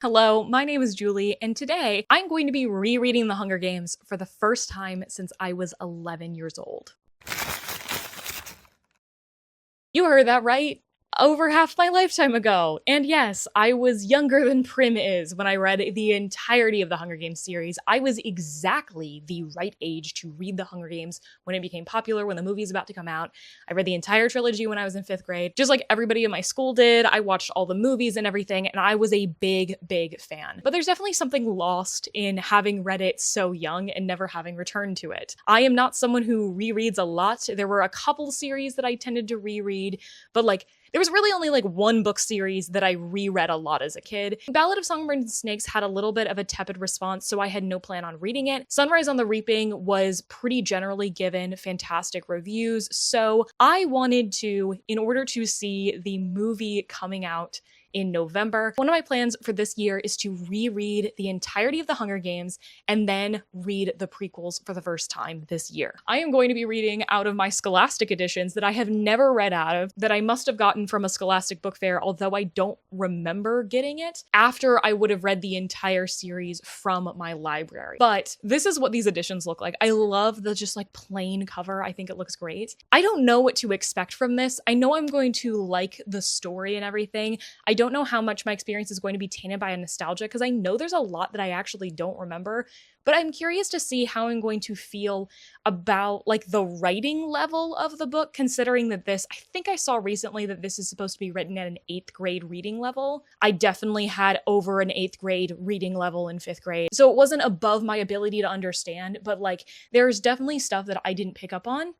Hello, my name is Julie, and today I'm going to be rereading The Hunger Games for the first time since I was 11 years old. You heard that right. Over half my lifetime ago. And yes, I was younger than Prim is when I read the entirety of the Hunger Games series. I was exactly the right age to read the Hunger Games when it became popular, when the movie was about to come out. I read the entire trilogy when I was in 5th grade, just like everybody in my school did. I watched all the movies and everything, and I was a big, big fan. But there's definitely something lost in having read it so young and never having returned to it. I am not someone who rereads a lot. There were a couple series that I tended to reread, but there was really only one book series that I reread a lot as a kid. Ballad of Songbirds and Snakes had a little bit of a tepid response, so I had no plan on reading it. Sunrise on the Reaping was pretty generally given fantastic reviews, so I wanted to, in order to see the movie coming out in November, one of my plans for this year is to reread the entirety of the Hunger Games and then read the prequels for the first time this year. I am going to be reading out of my Scholastic editions that I have never read out of, that I must have gotten from a Scholastic book fair, although I don't remember getting it, after I would have read the entire series from my library. But this is what these editions look like. I love the just plain cover. I think it looks great. I don't know what to expect from this. I know I'm going to like the story and everything. I don't know how much my experience is going to be tainted by a nostalgia, because I know there's a lot that I actually don't remember, but I'm curious to see how I'm going to feel about the writing level of the book, considering that I think I saw recently that this is supposed to be written at an 8th grade reading level. I definitely had over an 8th grade reading level in 5th grade, so it wasn't above my ability to understand, but there's definitely stuff that I didn't pick up on.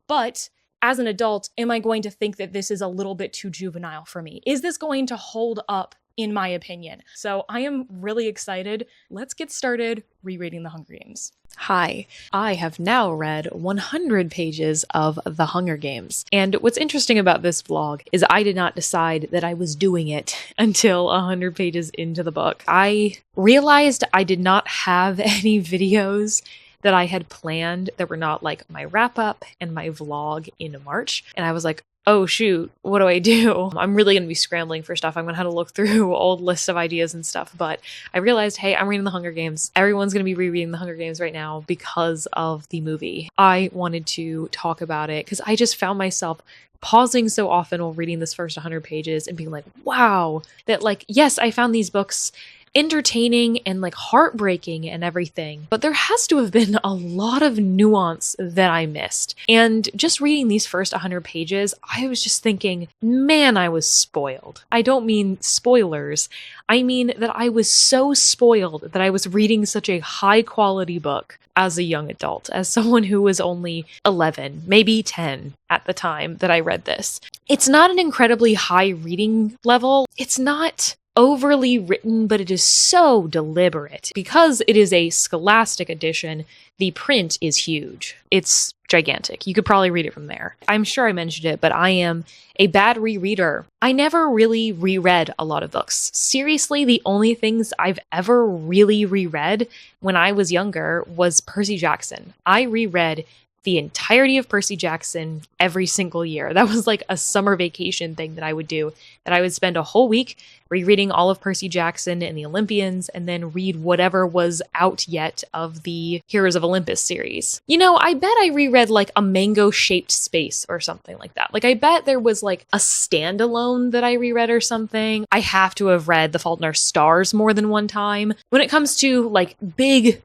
But as an adult, am I going to think that this is a little bit too juvenile for me? Is this going to hold up, in my opinion? So I am really excited. Let's get started rereading The Hunger Games. Hi, I have now read 100 pages of The Hunger Games. And what's interesting about this vlog is I did not decide that I was doing it until 100 pages into the book. I realized I did not have any videos that I had planned that were not my wrap up and my vlog in March. And I was like, oh shoot, what do I do? I'm really gonna be scrambling for stuff. I'm gonna have to look through old lists of ideas and stuff. But I realized, hey, I'm reading The Hunger Games. Everyone's gonna be rereading The Hunger Games right now because of the movie. I wanted to talk about it because I just found myself pausing so often while reading this first 100 pages and being like, wow, that yes, I found these books entertaining and heartbreaking and everything, but there has to have been a lot of nuance that I missed. And just reading these first 100 pages, I was just thinking, man, I was spoiled. I don't mean spoilers. I mean that I was so spoiled that I was reading such a high quality book as a young adult, as someone who was only 11, maybe 10 at the time that I read this. It's not an incredibly high reading level. It's not overly written, but it is so deliberate. Because it is a Scholastic edition, the print is huge. It's gigantic. You could probably read it from there. I'm sure I mentioned it, but I am a bad rereader. I never really reread a lot of books. Seriously, the only things I've ever really reread when I was younger was Percy Jackson. I reread the entirety of Percy Jackson every single year. That was a summer vacation thing that I would do, that I would spend a whole week rereading all of Percy Jackson and the Olympians, and then read whatever was out yet of the Heroes of Olympus series. You know, I bet I reread a Mango-Shaped Space or something like that. I bet there was a standalone that I reread or something. I have to have read The Fault in Our Stars more than one time. When it comes to big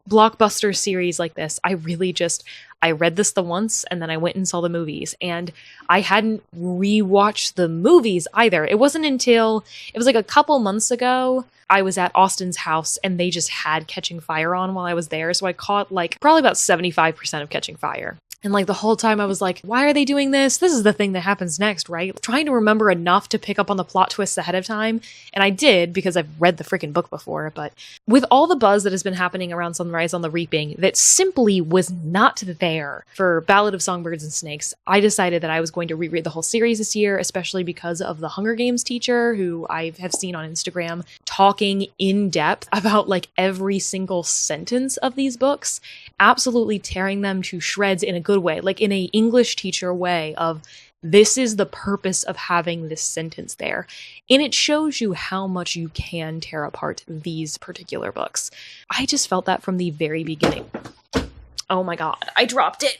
blockbuster series like this, I read this the once and then I went and saw the movies, and I hadn't rewatched the movies either. It wasn't until it was a couple months ago. I was at Austin's house and they just had Catching Fire on while I was there. So I caught probably about 75% of Catching Fire. And the whole time I was like, why are they doing this? This is the thing that happens next, right? Trying to remember enough to pick up on the plot twists ahead of time. And I did, because I've read the freaking book before. But with all the buzz that has been happening around Sunrise on the Reaping that simply was not there for Ballad of Songbirds and Snakes, I decided that I was going to reread the whole series this year, especially because of the Hunger Games teacher who I have seen on Instagram talking in depth about every single sentence of these books, absolutely tearing them to shreds in a good way, in a English teacher way of this is the purpose of having this sentence there. And it shows you how much you can tear apart these particular books. I just felt that from the very beginning. Oh my god, I dropped it.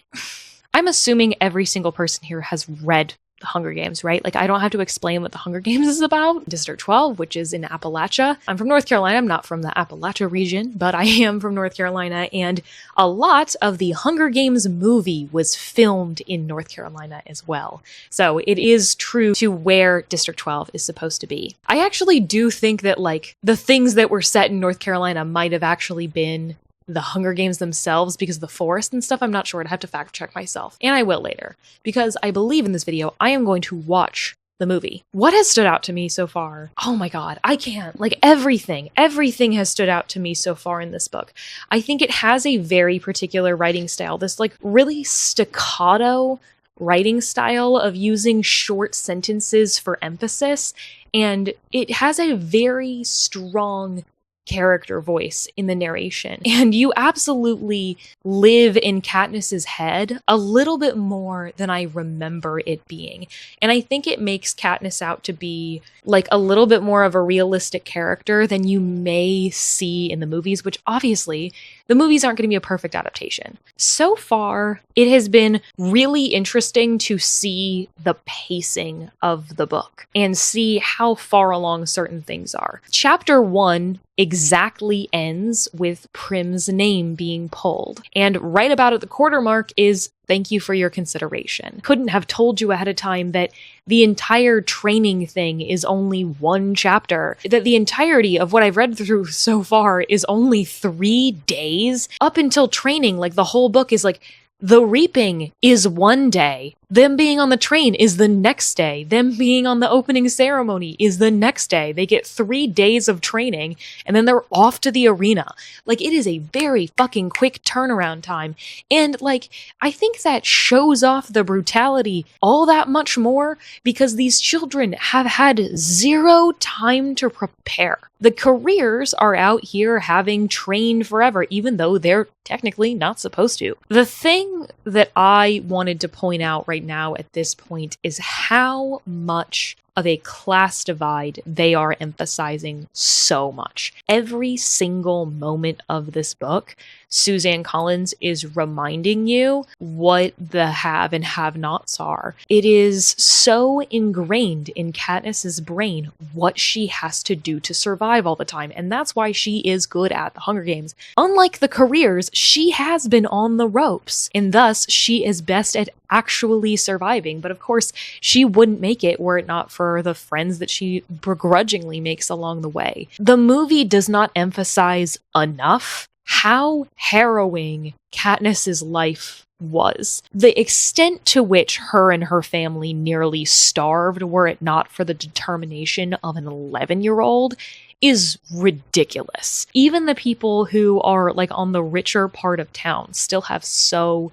I'm assuming every single person here has read The Hunger Games, right? Like, I don't have to explain what The Hunger Games is about. District 12, which is in Appalachia. I'm from North Carolina. I'm not from the Appalachia region, but I am from North Carolina, and a lot of the Hunger Games movie was filmed in North Carolina as well. So it is true to where District 12 is supposed to be. I actually do think that, like, the things that were set in North Carolina might have actually been the Hunger Games themselves because of the forest and stuff. I'm not sure. I'd have to fact check myself. And I will later, because I believe in this video, I am going to watch the movie. What has stood out to me so far? Oh my god, I can't. Like, everything has stood out to me so far in this book. I think it has a very particular writing style, this like really staccato writing style of using short sentences for emphasis, and it has a very strong character voice in the narration. And you absolutely live in Katniss's head a little bit more than I remember it being. And I think it makes Katniss out to be like a little bit more of a realistic character than you may see in the movies, which obviously the movies aren't going to be a perfect adaptation. So far, it has been really interesting to see the pacing of the book and see how far along certain things are. Chapter 1 exactly ends with Prim's name being pulled. And right about at the quarter mark is "Thank you for your consideration." Couldn't have told you ahead of time that the entire training thing is only one chapter, that the entirety of what I've read through so far is only 3 days. Up until training, like, the whole book is like, the reaping is one day. Them being on the train is the next day. Them being on the opening ceremony is the next day. They get 3 days of training and then they're off to the arena. Like, it is a very fucking quick turnaround time. And like, I think that shows off the brutality all that much more because these children have had 0 time to prepare. The careers are out here having trained forever, even though they're technically not supposed to. The thing that I wanted to point out right now at this point is how much of a class divide they are emphasizing so much. Every single moment of this book, Suzanne Collins is reminding you what the have and have-nots are. It is so ingrained in Katniss's brain what she has to do to survive all the time, and that's why she is good at the Hunger Games. Unlike the careers, she has been on the ropes, and thus she is best at actually surviving. But of course, she wouldn't make it were it not for the friends that she begrudgingly makes along the way. The movie does not emphasize enough how harrowing Katniss's life was. The extent to which her and her family nearly starved were it not for the determination of an 11-year-old is ridiculous. Even the people who are like on the richer part of town still have so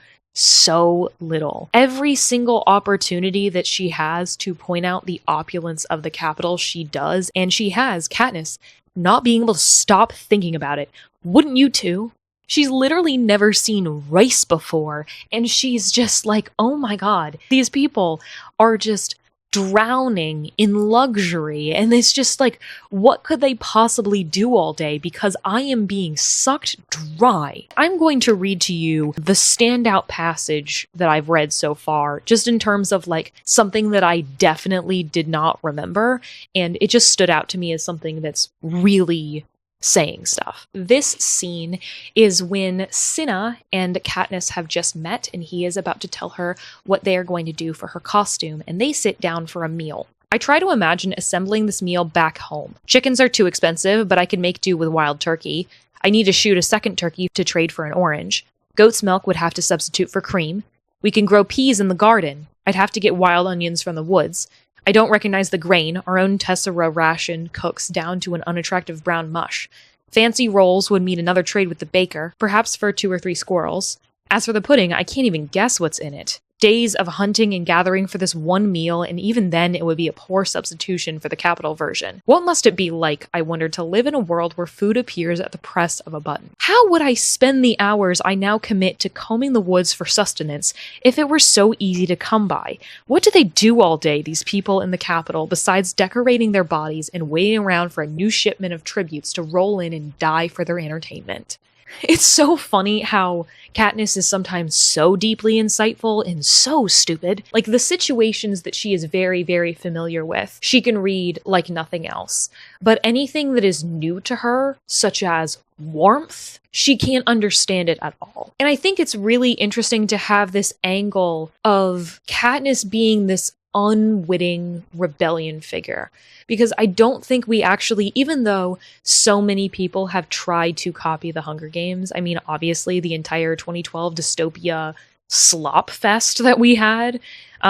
little. Every single opportunity that she has to point out the opulence of the capital, she does, and she has Katniss not being able to stop thinking about it. Wouldn't you too? She's literally never seen rice before, and she's just like, oh my god, these people are just drowning in luxury, and it's just like, what could they possibly do all day because I am being sucked dry? I'm going to read to you the standout passage that I've read so far, just in terms of like something that I definitely did not remember, and it just stood out to me as something that's really saying stuff. This scene is when Cinna and Katniss have just met, and he is about to tell her what they are going to do for her costume, and they sit down for a meal. I try to imagine assembling this meal back home. Chickens are too expensive, but I can make do with wild turkey. I need to shoot a second turkey to trade for an orange. Goat's milk would have to substitute for cream. We can grow peas in the garden. I'd have to get wild onions from the woods. I don't recognize the grain. Our own Tessera ration cooks down to an unattractive brown mush. Fancy rolls would mean another trade with the baker, perhaps for 2 or 3 squirrels. As for the pudding, I can't even guess what's in it. days of hunting and gathering for this one meal, and even then it would be a poor substitution for the capital version. What must it be like, I wondered, to live in a world where food appears at the press of a button? How would I spend the hours I now commit to combing the woods for sustenance if it were so easy to come by? What do they do all day, these people in the capital, besides decorating their bodies and waiting around for a new shipment of tributes to roll in and die for their entertainment? It's so funny how Katniss is sometimes so deeply insightful and so stupid. Like, the situations that she is very, very familiar with, she can read like nothing else. But anything that is new to her, such as warmth, she can't understand it at all. And I think it's really interesting to have this angle of Katniss being this unwitting rebellion figure, because I don't think we actually, even though so many people have tried to copy the Hunger Games, I mean, obviously the entire 2012 dystopia slop fest that we had,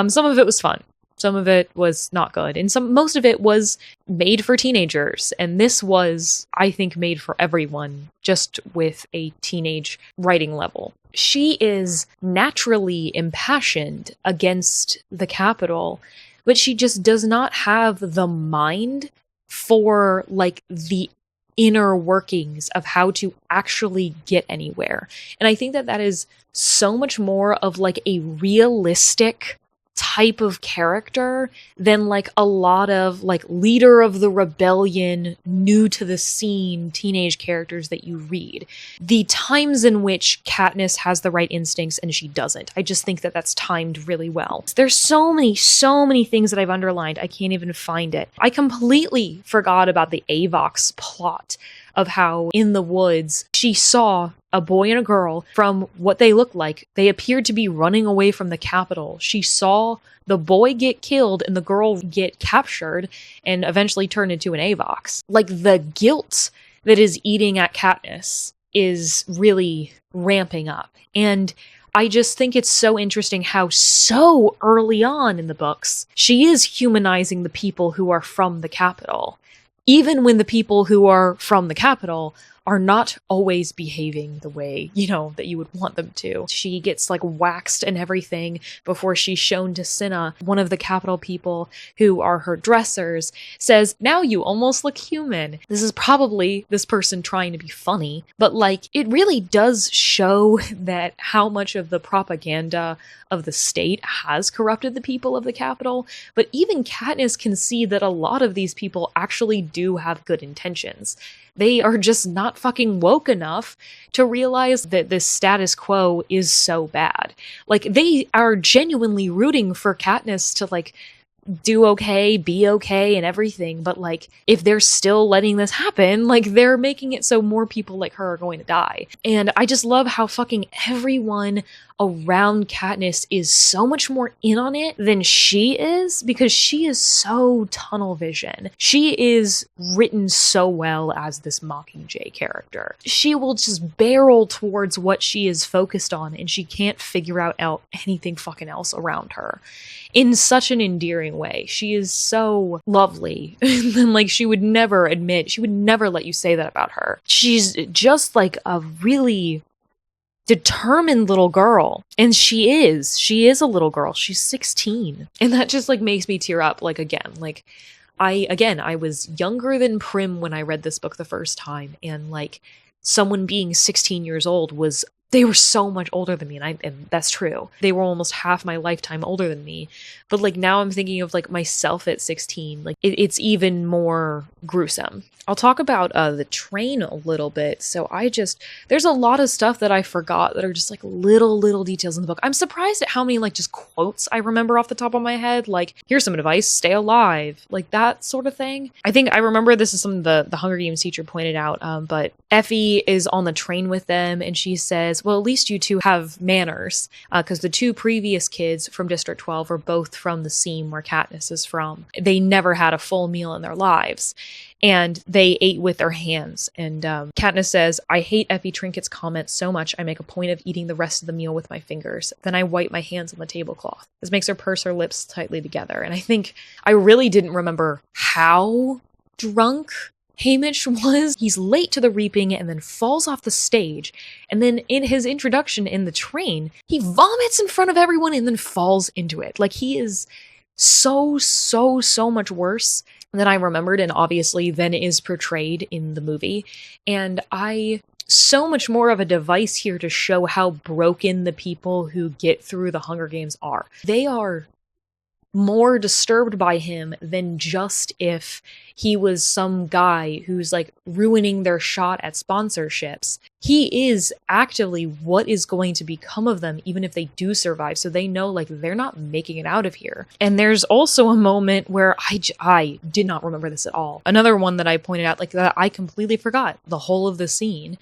some of it was fun, some of it was not good, and most of it was made for teenagers, and this was, I think, made for everyone, just with a teenage writing level. She is naturally impassioned against the Capitol, but she just does not have the mind for, like, the inner workings of how to actually get anywhere. And I think that that is so much more of, like, a realistic type of character than, like, a lot of, like, leader of the rebellion, new to the scene teenage characters that you read. The times in which Katniss has the right instincts and she doesn't, I just think that that's timed really well. There's so many things that I've underlined, I can't even find it. I completely forgot about the Avox plot of how in the woods she saw a boy and a girl from what they looked like. They appeared to be running away from the Capitol. She saw the boy get killed and the girl get captured and eventually turned into an Avox. Like, the guilt that is eating at Katniss is really ramping up. And I just think it's so interesting how so early on in the books, she is humanizing the people who are from the Capitol, even when the people who are from the Capitol are not always behaving the way, you know, that you would want them to. She gets, like, waxed and everything before she's shown to Cinna. One of the Capitol people who are her dressers says, "Now you almost look human." This is probably this person trying to be funny, but, like, it really does show that how much of the propaganda of the state has corrupted the people of the Capitol. But even Katniss can see that a lot of these people actually do have good intentions. They are just not fucking woke enough to realize that this status quo is so bad. Like, they are genuinely rooting for Katniss to, like, do okay, be okay, and everything, but, like, if they're still letting this happen, like, they're making it so more people like her are going to die. And I just love how fucking everyone around Katniss is so much more in on it than she is, because she is so tunnel vision. She is written so well as this Mockingjay character. She will just barrel towards what she is focused on, and she can't figure out anything fucking else around her in such an endearing way. She is so lovely. And, like, she would never let you say that about her. She's just, like, a really determined little girl. And she is a little girl. She's 16. And that just, like, makes me tear up. Like, again, like, I was younger than Prim when I read this book the first time. And, like, someone being 16 years old they were so much older than me, and that's true. They were almost half my lifetime older than me. But, like, now I'm thinking of, like, myself at 16. Like, it's even more gruesome. I'll talk about the train a little bit. So there's a lot of stuff that I forgot that are just, like, little details in the book. I'm surprised at how many, like, just quotes I remember off the top of my head. Like, here's some advice, stay alive. Like, that sort of thing. I think I remember this is something the Hunger Games teacher pointed out, but Effie is on the train with them and she says, well, at least you two have manners, because the two previous kids from District 12 are both from the seam where Katniss is from. They never had a full meal in their lives. And they ate with their hands. And Katniss says, I hate Effie Trinket's comments so much, I make a point of eating the rest of the meal with my fingers. Then I wipe my hands on the tablecloth. This makes her purse her lips tightly together. And I think I really didn't remember how drunk Haymitch was, he's late to the reaping and then falls off the stage. And then in his introduction in the train, he vomits in front of everyone and then falls into it. Like, he is so much worse than I remembered, and obviously than is portrayed in the movie. And so much more of a device here to show how broken the people who get through the Hunger Games are. They are more disturbed by him than just if he was some guy who's like ruining their shot at sponsorships. He is actively what is going to become of them even if they do survive, so they know like they're not making it out of here. And there's also a moment where I did not remember this at all. Another one that I pointed out, like, that I completely forgot the whole of the scene,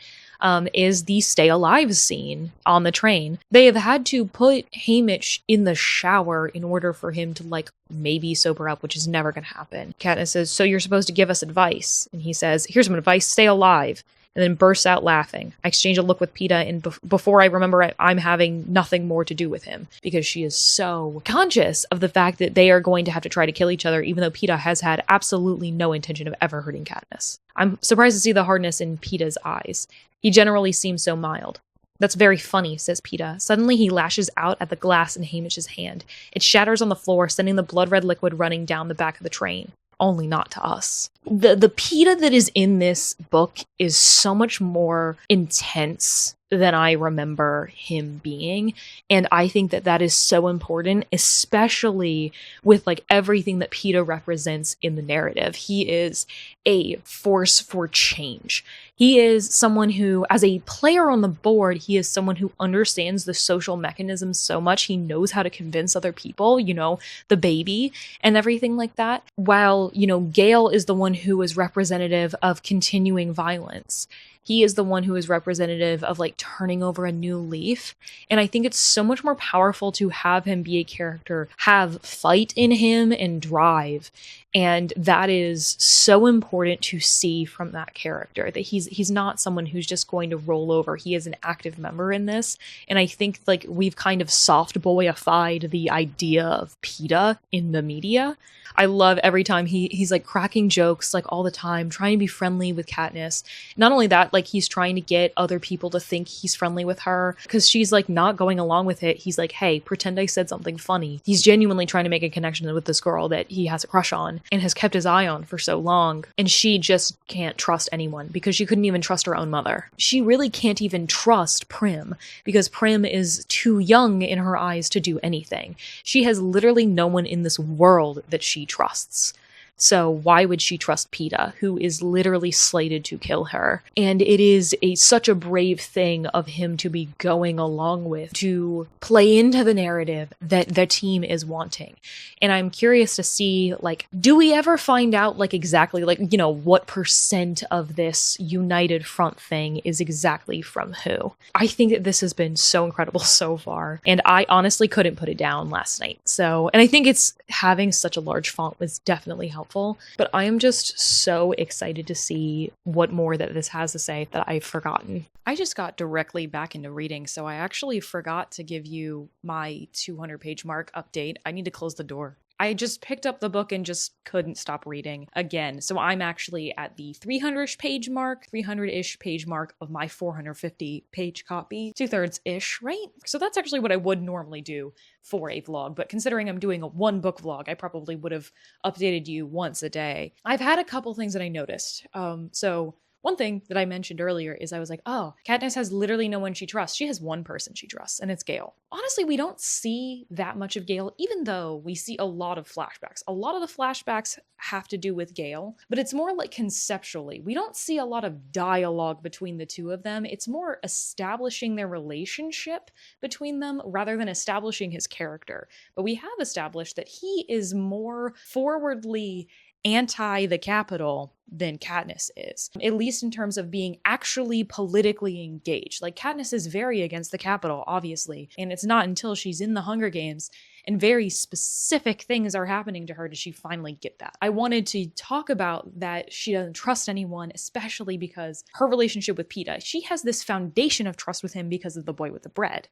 is the stay alive scene on the train. They have had to put Haymitch in the shower in order for him to like maybe sober up, which is never going to happen. Katniss says, "So you're supposed to give us advice." And he says, "Here's some advice, stay alive." And then bursts out laughing. I exchange a look with Peeta, and before I remember I'm having nothing more to do with him, because she is so conscious of the fact that they are going to have to try to kill each other, even though Peeta has had absolutely no intention of ever hurting Katniss. I'm surprised to see the hardness in Peeta's eyes. He generally seems so mild. "That's very funny," says Peeta. Suddenly he lashes out at the glass in Haymitch's hand. It shatters on the floor, sending the blood-red liquid running down the back of the train. Only not to us. The Peeta that is in this book is so much more intense than I remember him being, and I think that that is so important, especially with like everything that Peeta represents in the narrative. He is a force for change. He is someone who, as a player on the board, he is someone who understands the social mechanisms so much. He knows how to convince other people, you know, the baby and everything like that. While, you know, Gale is the one who is representative of continuing violence. He is the one who is representative of like turning over a new leaf. And I think it's so much more powerful to have him be a character, have fight in him and drive. And that is so important to see from that character, that he's not someone who's just going to roll over. He is an active member in this. And I think like we've kind of soft boyified the idea of Peeta in the media. I love every time he's like cracking jokes like all the time, trying to be friendly with Katniss. Not only that, like he's trying to get other people to think he's friendly with her because she's like not going along with it. He's like, "Hey, pretend I said something funny." He's genuinely trying to make a connection with this girl that he has a crush on and has kept his eye on for so long. And she just can't trust anyone because she couldn't even trust her own mother. She really can't even trust Prim because Prim is too young in her eyes to do anything. She has literally no one in this world that she trusts. So why would she trust Peeta, who is literally slated to kill her? And it is such a brave thing of him to be going along with, to play into the narrative that the team is wanting. And I'm curious to see, like, do we ever find out, like, exactly, like, you know, what % of this united front thing is exactly from who? I think that this has been so incredible so far, and I honestly couldn't put it down last night. So, and I think it's having such a large font was definitely helpful. But I am just so excited to see what more that this has to say that I've forgotten. I just got directly back into reading, so I actually forgot to give you my 200-page mark update. I need to close the door. I just picked up the book and just couldn't stop reading again. So I'm actually at the 300-ish page mark of my 450-page copy. 2/3-ish, right? So that's actually what I would normally do for a vlog. But considering I'm doing a one-book vlog, I probably would have updated you once a day. I've had a couple things that I noticed. So one thing that I mentioned earlier is I was like, oh, Katniss has literally no one she trusts. She has one person she trusts, and it's Gale. Honestly, we don't see that much of Gale, even though we see a lot of flashbacks. A lot of the flashbacks have to do with Gale, but it's more like conceptually. We don't see a lot of dialogue between the two of them. It's more establishing their relationship between them rather than establishing his character. But we have established that he is more forwardly anti the Capitol than Katniss is, at least in terms of being actually politically engaged. Like, Katniss is very against the Capitol, obviously, and it's not until she's in the Hunger Games and very specific things are happening to her does she finally get that. I wanted to talk about that she doesn't trust anyone, especially because her relationship with Peeta, she has this foundation of trust with him because of the boy with the bread.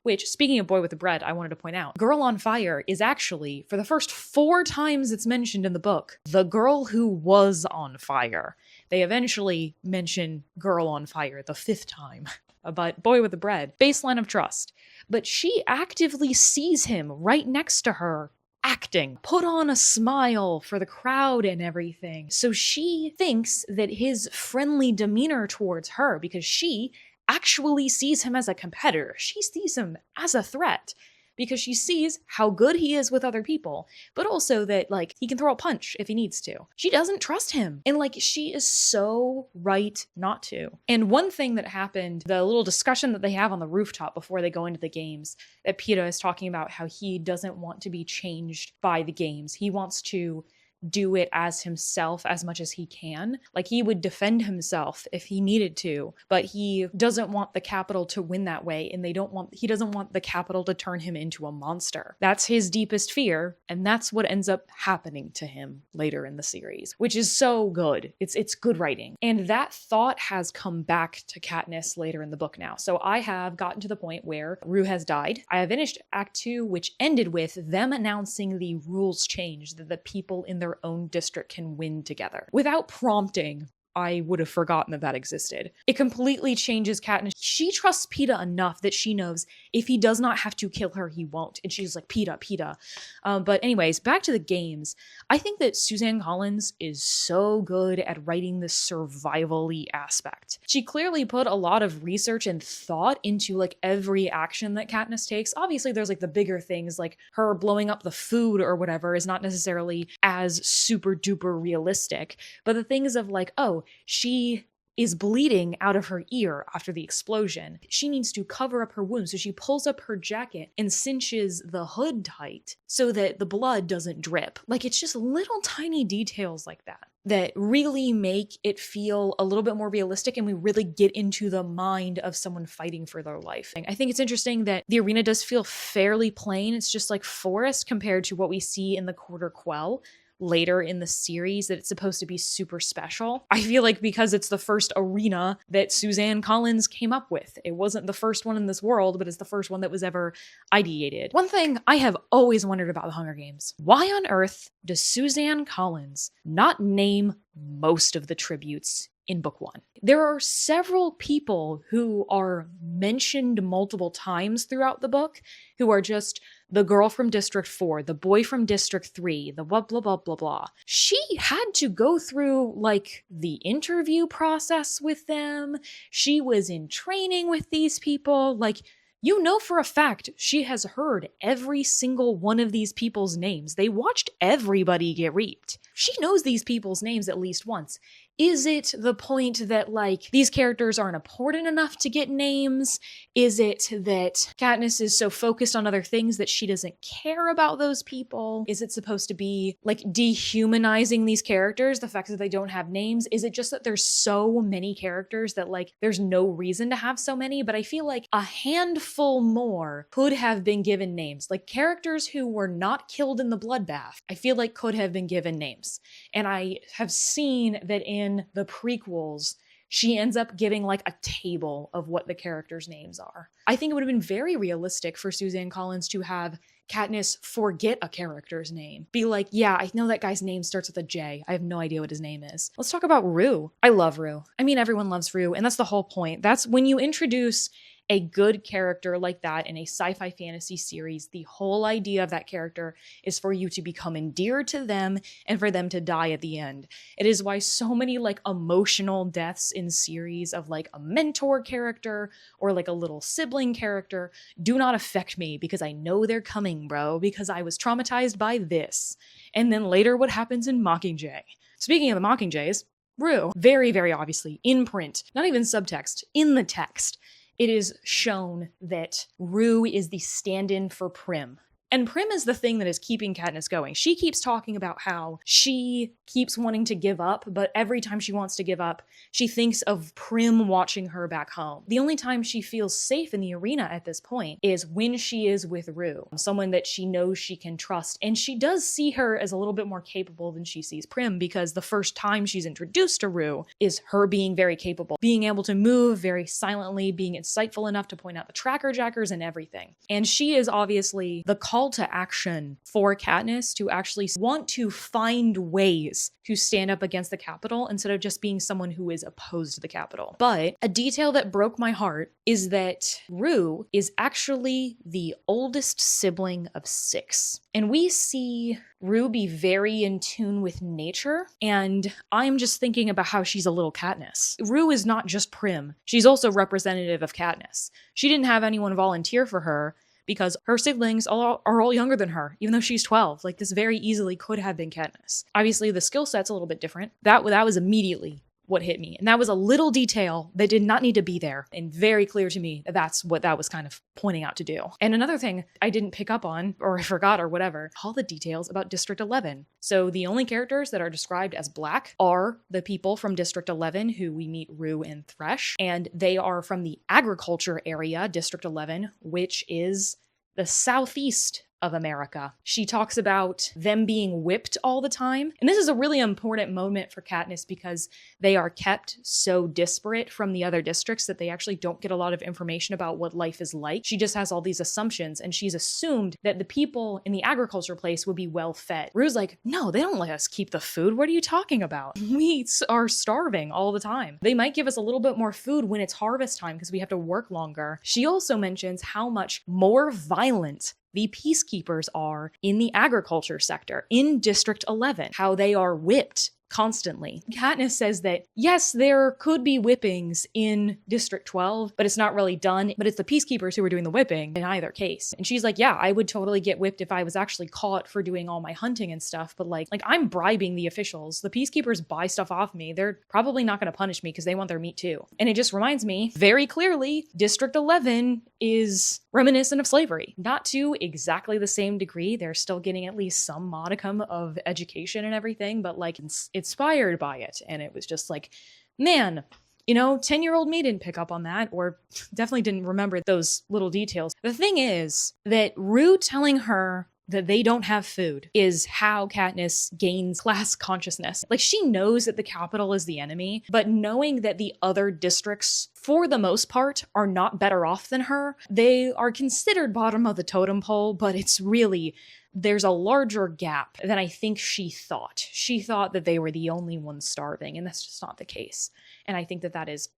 Which, speaking of Boy with the Bread, I wanted to point out, Girl on Fire is actually, for the first 4 times it's mentioned in the book, the girl who was on fire. They eventually mention girl on fire the 5th time. But boy with the bread. Baseline of trust. But she actively sees him right next to her, acting, put on a smile for the crowd and everything. So she thinks that his friendly demeanor towards her, because she actually sees him as a competitor, she sees him as a threat, because she sees how good he is with other people, but also that, like, he can throw a punch if he needs to. She doesn't trust him. And, like, she is so right not to. And one thing that happened, the little discussion that they have on the rooftop before they go into the games, that Peeta is talking about how he doesn't want to be changed by the games. He wants to do it as himself as much as he can. Like, he would defend himself if he needed to, but he doesn't want the Capitol to win that way, and he doesn't want the Capitol to turn him into a monster. That's his deepest fear, and that's what ends up happening to him later in the series, which is so good. It's good writing. And that thought has come back to Katniss later in the book now. So I have gotten to the point where Rue has died. I have finished Act 2, which ended with them announcing the rules change, that the people in their own district can win together. Without prompting, I would have forgotten that existed. It completely changes Katniss. She trusts Peeta enough that she knows if he does not have to kill her, he won't. And she's like, Peeta. But anyways, back to the games. I think that Suzanne Collins is so good at writing the survival-y aspect. She clearly put a lot of research and thought into, like, every action that Katniss takes. Obviously, there's, like, the bigger things, like her blowing up the food or whatever is not necessarily as super duper realistic. But the things of, like, oh, she is bleeding out of her ear after the explosion. She needs to cover up her wound, so she pulls up her jacket and cinches the hood tight so that the blood doesn't drip. Like, it's just little tiny details like that that really make it feel a little bit more realistic, and we really get into the mind of someone fighting for their life. I think it's interesting that the arena does feel fairly plain. It's just like forest compared to what we see in the Quarter Quell later in the series, that it's supposed to be super special. I feel like because it's the first arena that Suzanne Collins came up with. It wasn't the first one in this world, but it's the first one that was ever ideated. One thing I have always wondered about the Hunger Games: why on earth does Suzanne Collins not name most of the tributes in book 1? There are several people who are mentioned multiple times throughout the book who are just the girl from District 4, the boy from District 3, the blah, blah, blah, blah, blah. She had to go through, like, the interview process with them. She was in training with these people. Like, you know for a fact she has heard every single one of these people's names. They watched everybody get reaped. She knows these people's names at least once. Is it the point that, like, these characters aren't important enough to get names? Is it that Katniss is so focused on other things that she doesn't care about those people? Is it supposed to be, like, dehumanizing these characters, the fact that they don't have names? Is it just that there's so many characters that, like, there's no reason to have so many? But I feel like a handful more could have been given names. Like, characters who were not killed in the bloodbath, I feel like could have been given names. And I have seen that in the prequels, she ends up giving, like, a table of what the characters' names are. I think it would have been very realistic for Suzanne Collins to have Katniss forget a character's name. Be like, yeah, I know that guy's name starts with a J. I have no idea what his name is. Let's talk about Rue. I love Rue. I mean, everyone loves Rue, and that's the whole point. That's when you introduce a good character like that in a sci-fi fantasy series, the whole idea of that character is for you to become endeared to them and for them to die at the end. It is why so many, like, emotional deaths in series of, like, a mentor character or, like, a little sibling character do not affect me, because I know they're coming, bro, because I was traumatized by this. And then later what happens in Mockingjay. Speaking of the Mockingjays, Rue, very, very obviously, in print, not even subtext, in the text, it is shown that Rue is the stand-in for Prim. And Prim is the thing that is keeping Katniss going. She keeps talking about how she keeps wanting to give up, but every time she wants to give up, she thinks of Prim watching her back home. The only time she feels safe in the arena at this point is when she is with Rue, someone that she knows she can trust. And she does see her as a little bit more capable than she sees Prim, because the first time she's introduced to Rue is her being very capable, being able to move very silently, being insightful enough to point out the tracker jackers and everything. And she is obviously the call to action for Katniss to actually want to find ways to stand up against the Capitol instead of just being someone who is opposed to the Capitol. But a detail that broke my heart is that Rue is actually the oldest sibling of 6. And we see Rue be very in tune with nature, and I'm just thinking about how she's a little Katniss. Rue is not just Prim, she's also representative of Katniss. She didn't have anyone volunteer for her because her siblings are all younger than her, even though she's 12. Like, this very easily could have been Katniss. Obviously, the skill set's a little bit different. That was immediately what hit me. And that was a little detail that did not need to be there, and very clear to me that that's what that was kind of pointing out to do. And another thing I didn't pick up on, or I forgot or whatever, all the details about District 11. So the only characters that are described as black are the people from District 11 who we meet Rue and Thresh, and they are from the agriculture area, District 11, which is the southeast of America. She talks about them being whipped all the time. And this is a really important moment for Katniss because they are kept so disparate from the other districts that they actually don't get a lot of information about what life is like. She just has all these assumptions, and she's assumed that the people in the agriculture place would be well fed. Rue's like, no, they don't let us keep the food. What are you talking about? We are starving all the time. They might give us a little bit more food when it's harvest time because we have to work longer. She also mentions how much more violent the peacekeepers are in the agriculture sector in District 11, how they are whipped constantly. Katniss says that, yes, there could be whippings in District 12, but it's not really done, but it's the peacekeepers who are doing the whipping in either case. And she's like, yeah, I would totally get whipped if I was actually caught for doing all my hunting and stuff, but like I'm bribing the officials. The peacekeepers buy stuff off me. They're probably not going to punish me because they want their meat too. And it just reminds me very clearly, District 11 is reminiscent of slavery. Not to exactly the same degree. They're still getting at least some modicum of education and everything, but like it's inspired by it. And it was just like, man, 10-year-old me didn't pick up on that, or definitely didn't remember those little details. The thing is that Rue telling her that they don't have food is how Katniss gains class consciousness. Like, she knows that the Capitol is the enemy, but knowing that the other districts, for the most part, are not better off than her, they are considered bottom of the totem pole, but it's really, there's a larger gap than I think she thought. She thought that they were the only ones starving, and that's just not the case. And I think that that is,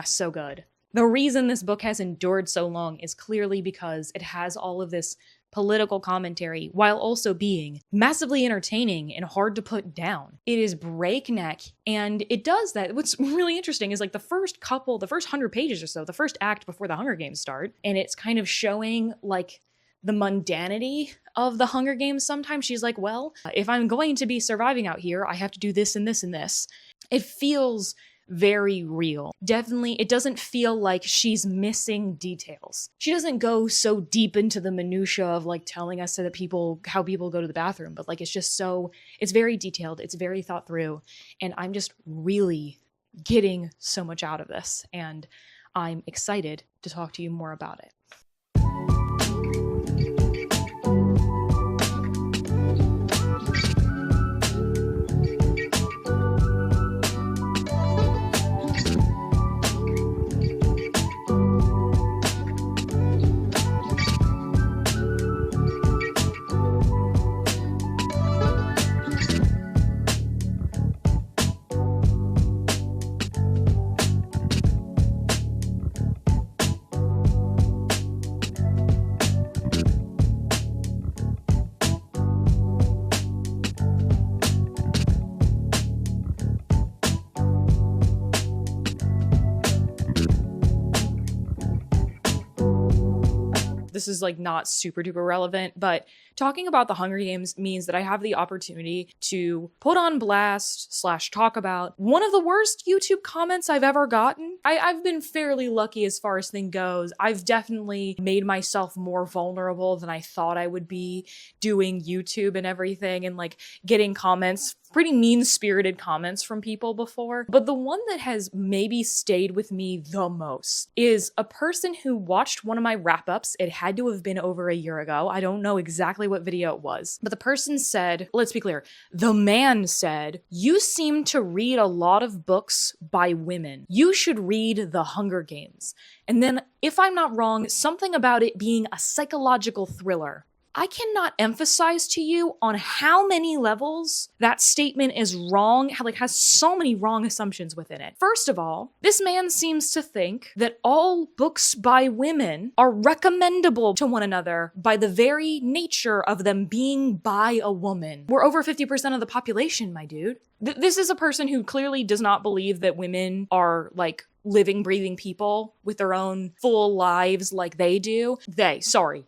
so good. The reason this book has endured so long is clearly because it has all of this political commentary while also being massively entertaining and hard to put down. It is breakneck, and it does that. What's really interesting is like the first 100 pages or so, the first act before the Hunger Games start, and it's kind of showing like the mundanity of the Hunger Games. Sometimes she's like, well, if I'm going to be surviving out here, I have to do this and this and this. It feels very real. Definitely, it doesn't feel like she's missing details. She doesn't go so deep into the minutia of like telling us that how people go to the bathroom, but like it's very detailed, it's very thought through, and I'm just really getting so much out of this, and I'm excited to talk to you more about it. This is like not super duper relevant, but talking about the Hunger Games means that I have the opportunity to put on blast / talk about one of the worst YouTube comments I've ever gotten. I've been fairly lucky as far as thing goes. I've definitely made myself more vulnerable than I thought I would be doing YouTube and everything, and like getting comments, pretty mean-spirited comments from people before. But the one that has maybe stayed with me the most is a person who watched one of my wrap-ups. It had to have been over a year ago. I don't know exactly what video it was, but the person said, let's be clear, the man said, "You seem to read a lot of books by women. You should read The Hunger Games." And then, if I'm not wrong, something about it being a psychological thriller. I cannot emphasize to you on how many levels that statement is wrong, how like has so many wrong assumptions within it. First of all, this man seems to think that all books by women are recommendable to one another by the very nature of them being by a woman. We're over 50% of the population, my dude. This is a person who clearly does not believe that women are like living, breathing people with their own full lives like they do.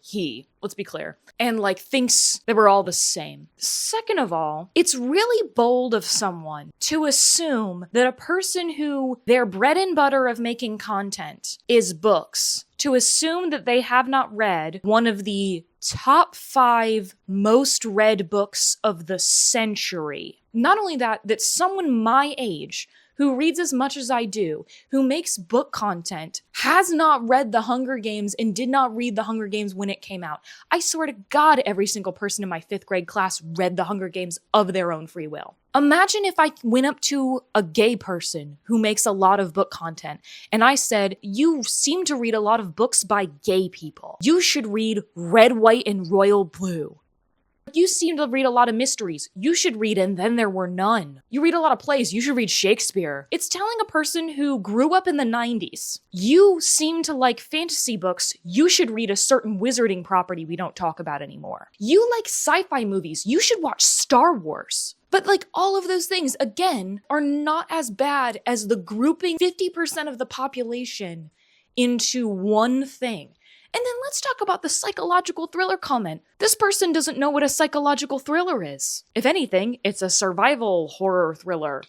He, let's be clear. And like thinks that we're all the same. Second of all, it's really bold of someone to assume that a person who their bread and butter of making content is books, to assume that they have not read one of the top 5 most read books of the century. Not only that, that someone my age who reads as much as I do, who makes book content, has not read The Hunger Games and did not read The Hunger Games when it came out. I swear to God, every single person in my 5th grade class read The Hunger Games of their own free will. Imagine if I went up to a gay person who makes a lot of book content and I said, you seem to read a lot of books by gay people. You should read Red, White, and Royal Blue. You seem to read a lot of mysteries. You should read And Then There Were None. You read a lot of plays. You should read Shakespeare. It's telling a person who grew up in the 90s. You seem to like fantasy books. You should read a certain wizarding property we don't talk about anymore. You like sci-fi movies. You should watch Star Wars. But like all of those things, again, are not as bad as the grouping 50% of the population into one thing. And then let's talk about the psychological thriller comment. This person doesn't know what a psychological thriller is. If anything, it's a survival horror thriller.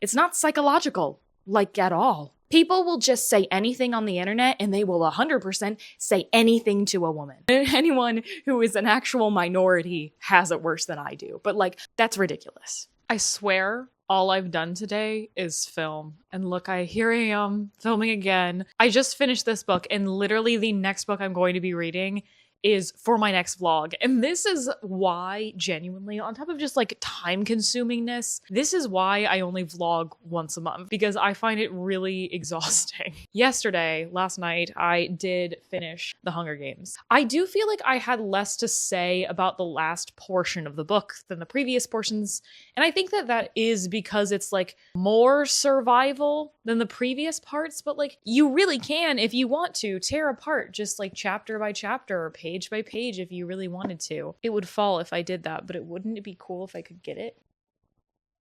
It's not psychological, like at all. People will just say anything on the internet and they will 100% say anything to a woman. Anyone who is an actual minority has it worse than I do. But like, that's ridiculous. I swear all I've done today is film. And look, here I am filming again. I just finished this book and literally the next book I'm going to be reading is for my next vlog. And this is why, genuinely, on top of just like time consumingness, this is why I only vlog once a month, because I find it really exhausting. Last night, I did finish The Hunger Games. I do feel like I had less to say about the last portion of the book than the previous portions. And I think that that is because it's like more survival than the previous parts, but like you really can, if you want to, tear apart just like chapter by chapter or page by page if you really wanted to. It would fall if I did that, but wouldn't it be cool if I could get it?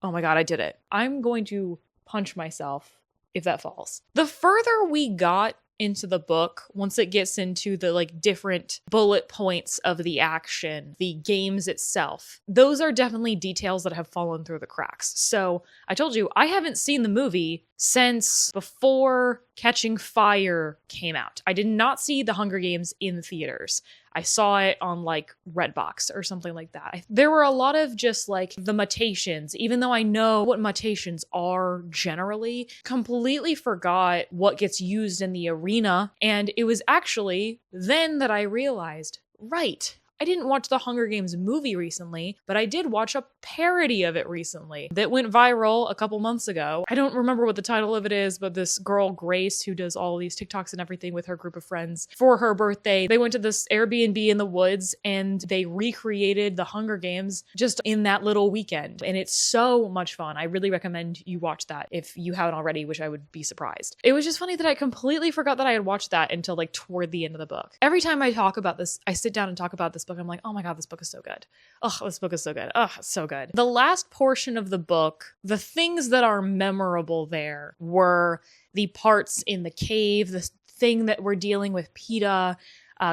Oh my God, I did it. I'm going to punch myself if that falls. The further we got into the book, once it gets into the like different bullet points of the action, the games itself, those are definitely details that have fallen through the cracks. So I told you, I haven't seen the movie since before Catching Fire came out. I did not see The Hunger Games in the theaters. I saw it on like Redbox or something like that. There were a lot of just like the mutations, even though I know what mutations are generally, completely forgot what gets used in the arena. And it was actually then that I realized, right, I didn't watch the Hunger Games movie recently, but I did watch a parody of it recently that went viral a couple months ago. I don't remember what the title of it is, but this girl, Grace, who does all these TikToks and everything with her group of friends, for her birthday, they went to this Airbnb in the woods and they recreated the Hunger Games just in that little weekend. And it's so much fun. I really recommend you watch that if you haven't already, which I would be surprised. It was just funny that I completely forgot that I had watched that until like toward the end of the book. Every time I talk about this, I sit down and talk about this book, I'm like, oh my God, this book is so good. Oh, this book is so good. Oh, so good. The last portion of the book, the things that are memorable there were the parts in the cave, the thing that we're dealing with Peeta,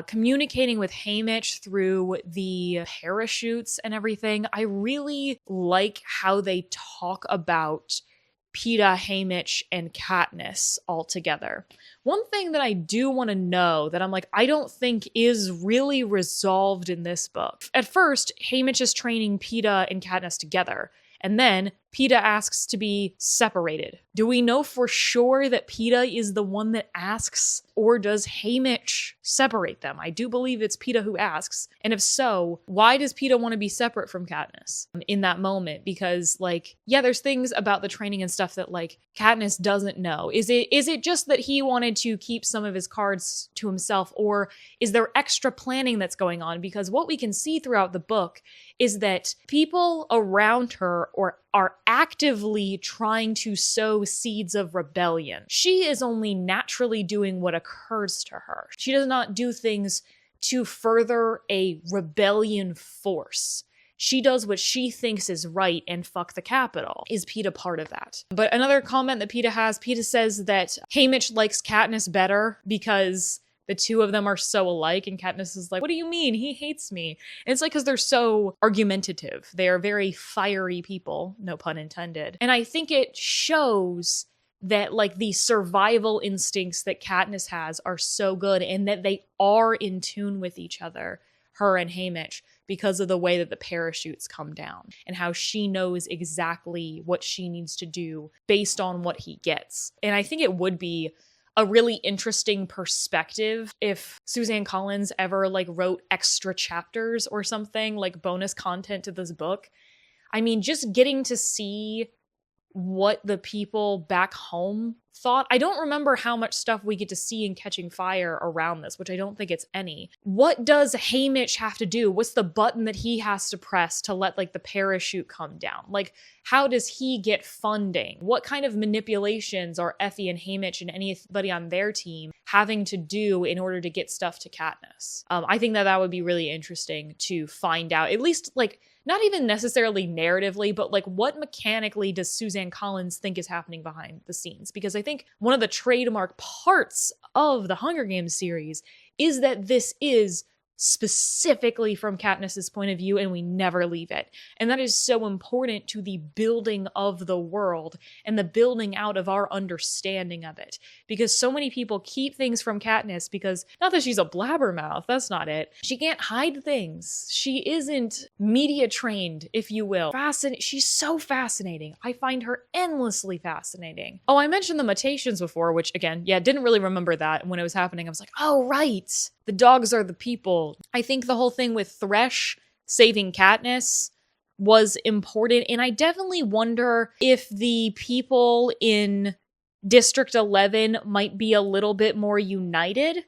communicating with Haymitch through the parachutes and everything. I really like how they talk about Peeta, Haymitch, and Katniss all together. One thing that I do want to know that I'm like, I don't think is really resolved in this book. At first, Haymitch is training Peeta and Katniss together. And then Peeta asks to be separated. Do we know for sure that Peeta is the one that asks, or does Haymitch separate them? I do believe it's Peeta who asks. And if so, why does Peeta want to be separate from Katniss in that moment? Because there's things about the training and stuff that Katniss doesn't know. Is it just that he wanted to keep some of his cards to himself, or is there extra planning that's going on? Because what we can see throughout the book is that people around her are actively trying to sow seeds of rebellion. She is only naturally doing what occurs to her. She does not do things to further a rebellion force. She does what she thinks is right, and fuck the Capitol. Is Peeta part of that? But another comment that Peeta says that Haymitch likes Katniss better because the two of them are so alike, and Katniss is like, what do you mean? He hates me. And it's because they're so argumentative. They are very fiery people, no pun intended. And I think it shows that the survival instincts that Katniss has are so good, and that they are in tune with each other, her and Haymitch, because of the way that the parachutes come down and how she knows exactly what she needs to do based on what he gets. And I think it would be a really interesting perspective if Suzanne Collins ever wrote extra chapters or something, bonus content to this book. I mean, just getting to see what the people back home thought. I don't remember how much stuff we get to see in Catching Fire around this, which I don't think it's any. What does Haymitch have to do? What's the button that he has to press to let the parachute come down? How does he get funding? What kind of manipulations are Effie and Haymitch and anybody on their team having to do in order to get stuff to Katniss? I think that would be really interesting to find out, at least not even necessarily narratively, but what mechanically does Suzanne Collins think is happening behind the scenes? Because I think one of the trademark parts of the Hunger Games series is that this is specifically from Katniss's point of view, and we never leave it. And that is so important to the building of the world and the building out of our understanding of it. Because so many people keep things from Katniss because, not that she's a blabbermouth, that's not it. She can't hide things. She isn't media trained, if you will. She's so fascinating. I find her endlessly fascinating. Oh, I mentioned the mutations before, which again, didn't really remember that when it was happening. I was like, oh, right. The dogs are the people. I think the whole thing with Thresh saving Katniss was important, and I definitely wonder if the people in District 11 might be a little bit more united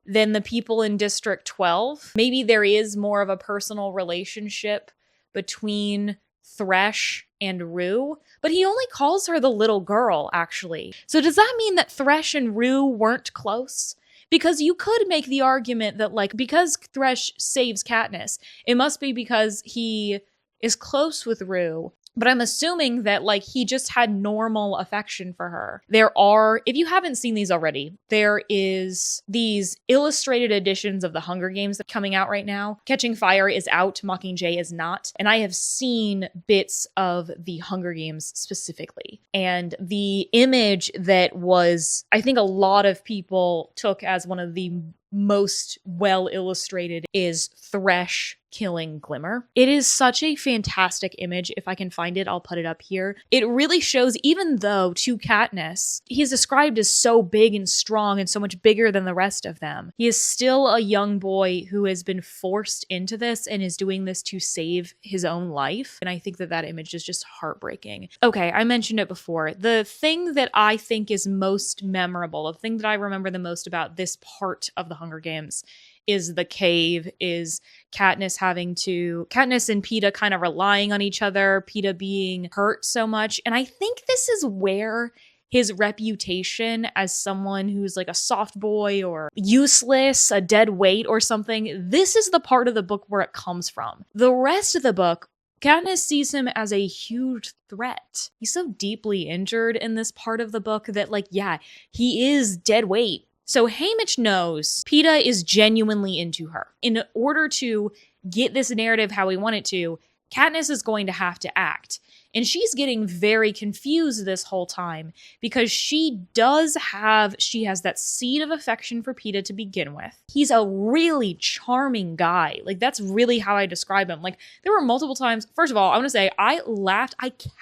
than the people in District 12. Maybe there is more of a personal relationship between Thresh and Rue, but he only calls her the little girl, actually. So does that mean that Thresh and Rue weren't close? Because you could make the argument that, because Thresh saves Katniss, it must be because he is close with Rue. But I'm assuming that, he just had normal affection for her. If you haven't seen these already, there is these illustrated editions of the Hunger Games that are coming out right now. Catching Fire is out, Mockingjay is not. And I have seen bits of the Hunger Games specifically. And the image that I think a lot of people took as one of the most well illustrated is Thresh killing Glimmer. It is such a fantastic image. If I can find it, I'll put it up here. It really shows, even though to Katniss, he is described as so big and strong and so much bigger than the rest of them, he is still a young boy who has been forced into this and is doing this to save his own life. And I think that image is just heartbreaking. Okay, I mentioned it before. The thing that I think is most memorable, the thing that I remember the most about this part of the Hunger Games is the cave, is Katniss and Peeta kind of relying on each other, Peeta being hurt so much. And I think this is where his reputation as someone who's a soft boy or useless, a dead weight or something, this is the part of the book where it comes from. The rest of the book, Katniss sees him as a huge threat. He's so deeply injured in this part of the book that he is dead weight. So Haymitch knows Peeta is genuinely into her. In order to get this narrative how we want it to, Katniss is going to have to act. And she's getting very confused this whole time because she has that seed of affection for Peeta to begin with. He's a really charming guy. Like, that's really how I describe him. Like, there were multiple times. First of all, I want to say I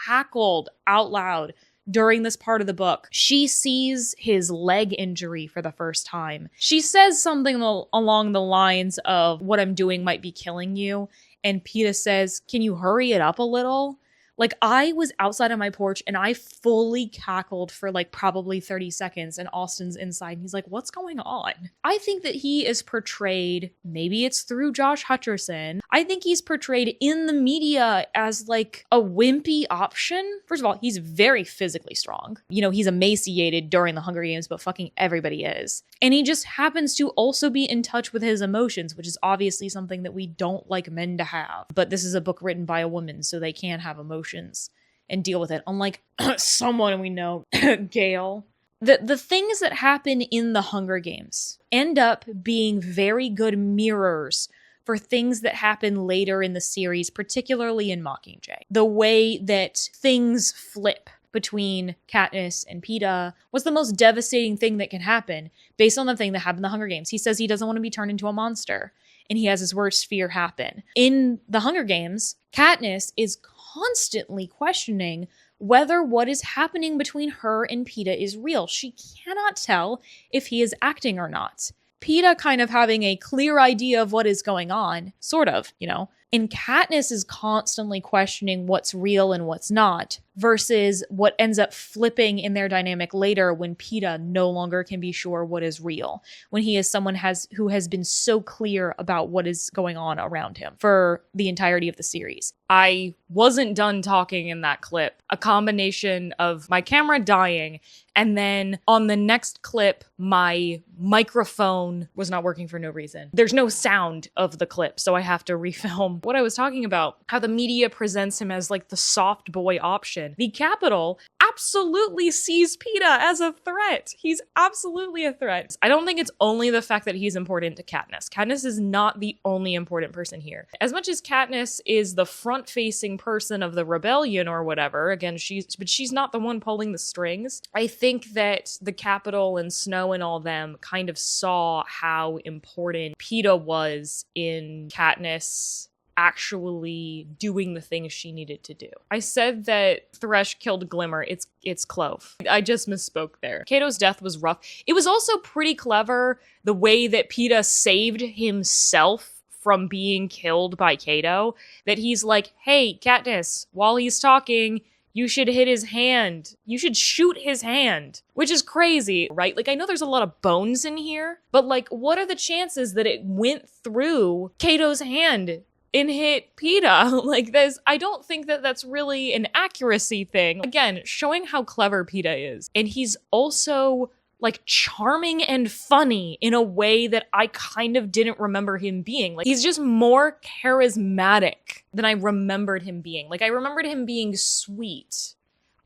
cackled out loud during this part of the book. She sees his leg injury for the first time. She says something along the lines of, "What I'm doing might be killing you." And Peeta says, "Can you hurry it up a little?" Like, I was outside on my porch and I fully cackled for like probably 30 seconds, and Austin's inside and he's like, "What's going on?" I think that he is portrayed, maybe it's through Josh Hutcherson, I think he's portrayed in the media as like a wimpy option. First of all, he's very physically strong. You know, he's emaciated during the Hunger Games, but fucking everybody is. And he just happens to also be in touch with his emotions, which is obviously something that we don't like men to have. But this is a book written by a woman, so they can have emotions and deal with it, unlike someone we know, Gale. The things that happen in the Hunger Games end up being very good mirrors for things that happen later in the series, particularly in Mockingjay. The way that things flip between Katniss and Peeta was the most devastating thing that can happen based on the thing that happened in the Hunger Games. He says he doesn't want to be turned into a monster, and he has his worst fear happen. In the Hunger Games, Katniss is constantly questioning whether what is happening between her and Peeta is real. She cannot tell if he is acting or not. Peeta kind of having a clear idea of what is going on, sort of, you know. And Katniss is constantly questioning what's real and what's not, versus what ends up flipping in their dynamic later when Peeta no longer can be sure what is real, when he is someone who has been so clear about what is going on around him for the entirety of the series. I wasn't done talking in that clip. A combination of my camera dying, and then on the next clip, my microphone was not working for no reason. There's no sound of the clip, so I have to refilm what I was talking about, how the media presents him as like the soft boy option. The Capitol absolutely sees Peeta as a threat. He's absolutely a threat. I don't think it's only the fact that he's important to Katniss. Katniss is not the only important person here. As much as Katniss is the front-facing person of the rebellion or whatever, again, she's not the one pulling the strings. I think that the Capitol and Snow and all them kind of saw how important Peeta was in Katniss actually doing the things she needed to do. I said that Thresh killed Glimmer. It's Clove. I just misspoke there. Cato's death was rough. It was also pretty clever the way that Peeta saved himself from being killed by Cato. That he's like, "Hey, Katniss, while he's talking, you should hit his hand. You should shoot his hand." Which is crazy, right? Like, I know there's a lot of bones in here, but like, what are the chances that it went through Cato's hand and hit Peeta? Like, I don't think that that's really an accuracy thing. Again, showing how clever Peeta is. And he's also like charming and funny in a way that I kind of didn't remember him being. Like, he's just more charismatic than I remembered him being. Like, I remembered him being sweet.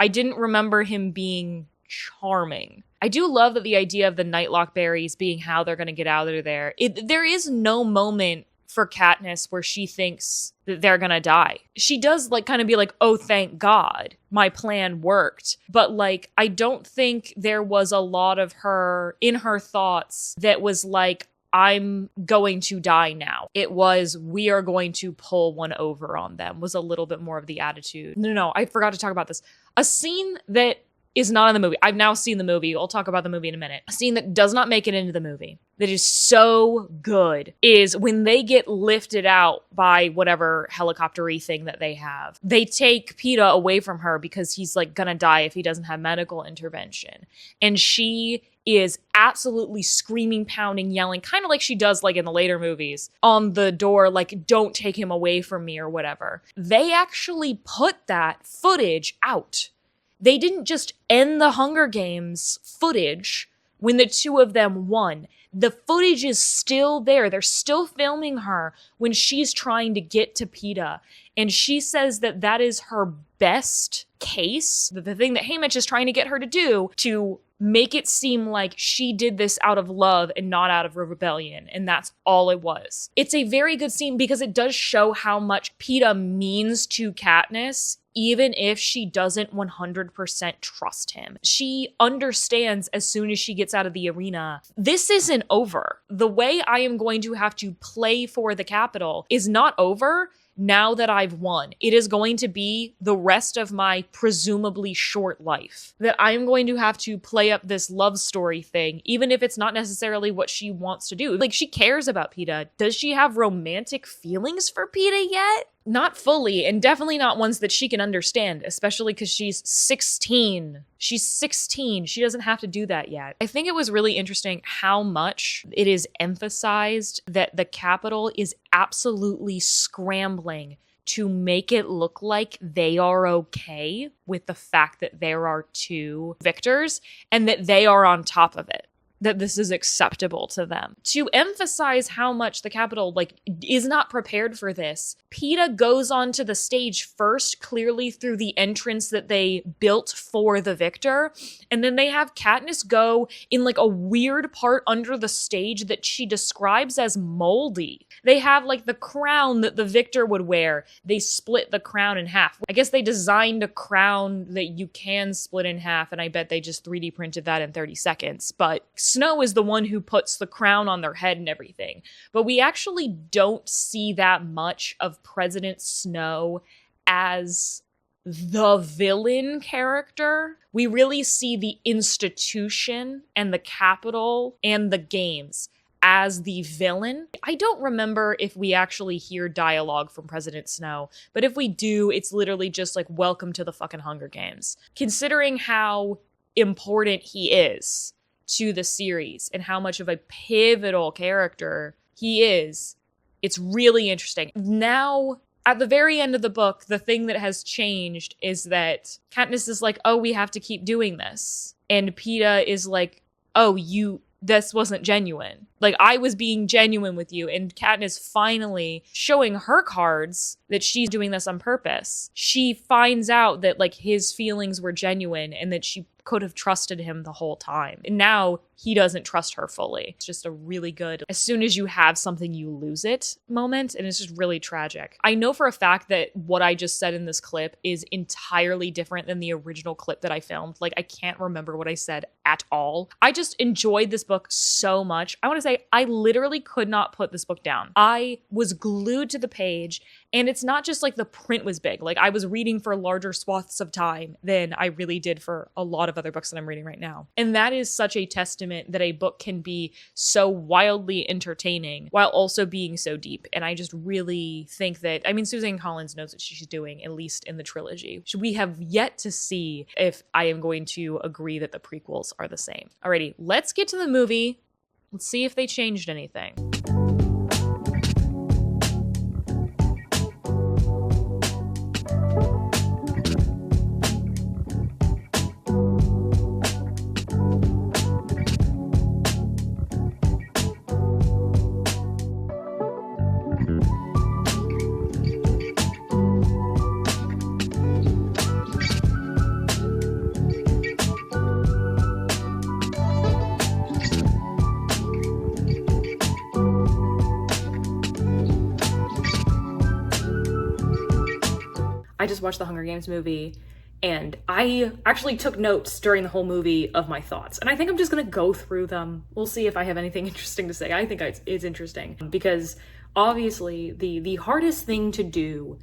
I didn't remember him being charming. I do love that the idea of the Nightlock berries being how they're going to get out of there. There is no moment for Katniss where she thinks that they're gonna die. She does like kind of be like, "Oh, thank God, my plan worked." But like, I don't think there was a lot of her in her thoughts that was like, "I'm going to die now." It was, "We are going to pull one over on them," was a little bit more of the attitude. No, I forgot to talk about this. A scene that is not in the movie. I've now seen the movie. I'll talk about the movie in a minute. A scene that does not make it into the movie, that is so good, is when they get lifted out by whatever helicopter-y thing that they have. They take Peeta away from her because he's like gonna die if he doesn't have medical intervention. And she is absolutely screaming, pounding, yelling, kind of like she does like in the later movies, on the door, like, "Don't take him away from me," or whatever. They actually put that footage out. They didn't just end the Hunger Games footage when the two of them won. The footage is still there. They're still filming her when she's trying to get to Peeta. And she says that that is her best case, the thing that Haymitch is trying to get her to do, to make it seem like she did this out of love and not out of rebellion. And that's all it was. It's a very good scene because it does show how much Peeta means to Katniss even if she doesn't 100% trust him. She understands as soon as she gets out of the arena, this isn't over. The way I am going to have to play for the capital is not over now that I've won. It is going to be the rest of my presumably short life. That I'm going to have to play up this love story thing, even if it's not necessarily what she wants to do. Like, she cares about Peeta. Does she have romantic feelings for Peeta yet? Not fully, and definitely not ones that she can understand, especially because she's 16. She's 16. She doesn't have to do that yet. I think it was really interesting how much it is emphasized that the capital is absolutely scrambling to make it look like they are okay with the fact that there are two victors and that they are on top of it, that this is acceptable to them. To emphasize how much the capital is not prepared for this, Peeta goes onto the stage first, clearly through the entrance that they built for the victor, and then they have Katniss go in a weird part under the stage that she describes as moldy. They have the crown that the victor would wear. They split the crown in half. I guess they designed a crown that you can split in half, and I bet they just 3D printed that in 30 seconds. But Snow is the one who puts the crown on their head and everything. But we actually don't see that much of President Snow as the villain character. We really see the institution and the capital and the games as the villain. I don't remember if we actually hear dialogue from President Snow, but if we do, it's literally just welcome to the fucking Hunger Games. Considering how important he is to the series and how much of a pivotal character he is, it's really interesting. Now, at the very end of the book, the thing that has changed is that Katniss is oh, we have to keep doing this. And Peeta is oh, this wasn't genuine. I was being genuine with you. And Katniss finally showing her cards that she's doing this on purpose. She finds out that his feelings were genuine and that she could have trusted him the whole time. And now he doesn't trust her fully. It's just a really good, as soon as you have something, you lose it moment. And it's just really tragic. I know for a fact that what I just said in this clip is entirely different than the original clip that I filmed. I can't remember what I said at all. I just enjoyed this book so much. I want to say I literally could not put this book down. I was glued to the page. And it's not just the print was big. I was reading for larger swaths of time than I really did for a lot of other books that I'm reading right now. And that is such a testament that a book can be so wildly entertaining while also being so deep. And I just really think that, Suzanne Collins knows what she's doing, at least in the trilogy. We have yet to see if I am going to agree that the prequels are the same. Alrighty, let's get to the movie. Let's see if they changed anything. I just watched the Hunger Games movie and I actually took notes during the whole movie of my thoughts. And I think I'm just going to go through them. We'll see if I have anything interesting to say. I think it's interesting because obviously the hardest thing to do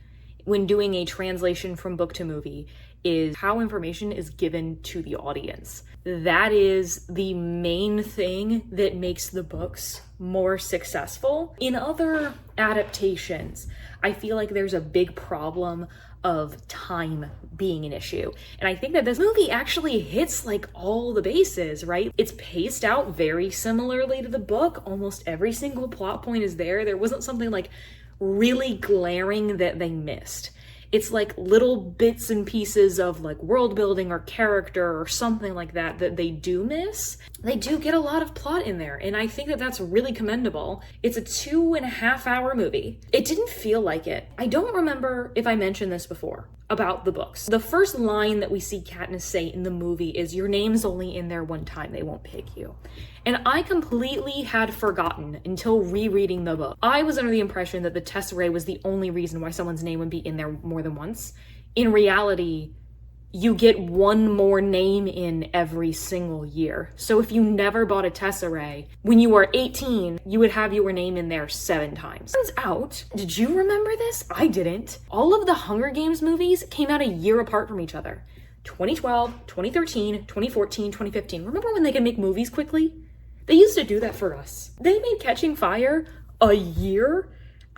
when doing a translation from book to movie is how information is given to the audience. That is the main thing that makes the books more successful. In other adaptations, I feel like there's a big problem of time being an issue. And I think that this movie actually hits all the bases, right? It's paced out very similarly to the book. Almost every single plot point is there. There wasn't something really glaring that they missed. It's little bits and pieces of world building or character or something like that they do miss. They do get a lot of plot in there, and I think that that's really commendable. It's a 2.5 hour movie. It didn't feel like it. I don't remember if I mentioned this before about the books. The first line that we see Katniss say in the movie is, "Your name's only in there one time, they won't pick you." And I completely had forgotten until rereading the book. I was under the impression that the tesserae was the only reason why someone's name would be in there more than once. in reality, you get one more name in every single year. So if you never bought a Tesserae, when you were 18, you would have your name in there 7 times. Turns out, did you remember this? I didn't. All of the Hunger Games movies came out a year apart from each other. 2012, 2013, 2014, 2015. Remember when they could make movies quickly? They used to do that for us. They made Catching Fire a year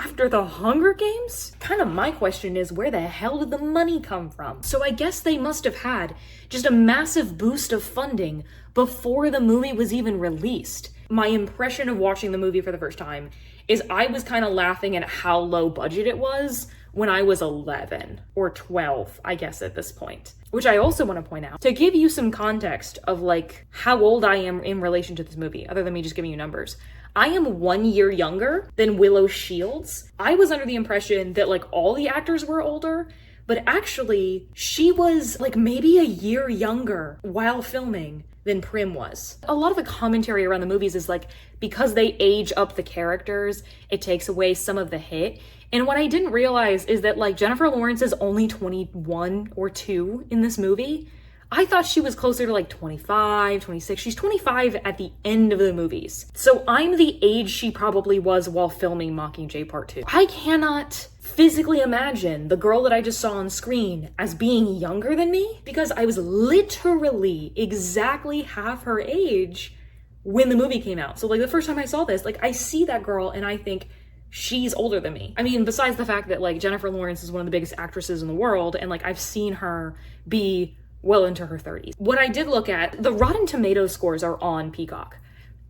after the Hunger Games? Kind of my question is, where the hell did the money come from? So I guess they must have had just a massive boost of funding before the movie was even released. My impression of watching the movie for the first time is I was kind of laughing at how low budget it was when I was 11 or 12, I guess at this point. Which I also want to point out, to give you some context of like how old I am in relation to this movie, other than me just giving you numbers. I am 1 year younger than Willow Shields. I was under the impression that like all the actors were older, but actually she was like maybe a year younger while filming than Prim was. A lot of the commentary around the movies is like, because they age up the characters, it takes away some of the hit. And what I didn't realize is that like Jennifer Lawrence is only 21 or 2 in this movie. I thought she was closer to like 25, 26. She's 25 at the end of the movies. So I'm the age she probably was while filming Mockingjay Part 2. I cannot physically imagine the girl that I just saw on screen as being younger than me, because I was literally exactly half her age when the movie came out. So like the first time I saw this, like I see that girl and I think, she's older than me. I mean, besides the fact that like Jennifer Lawrence is one of the biggest actresses in the world, and like I've seen her be well into her 30s. What I did look at, the Rotten Tomatoes scores are on Peacock.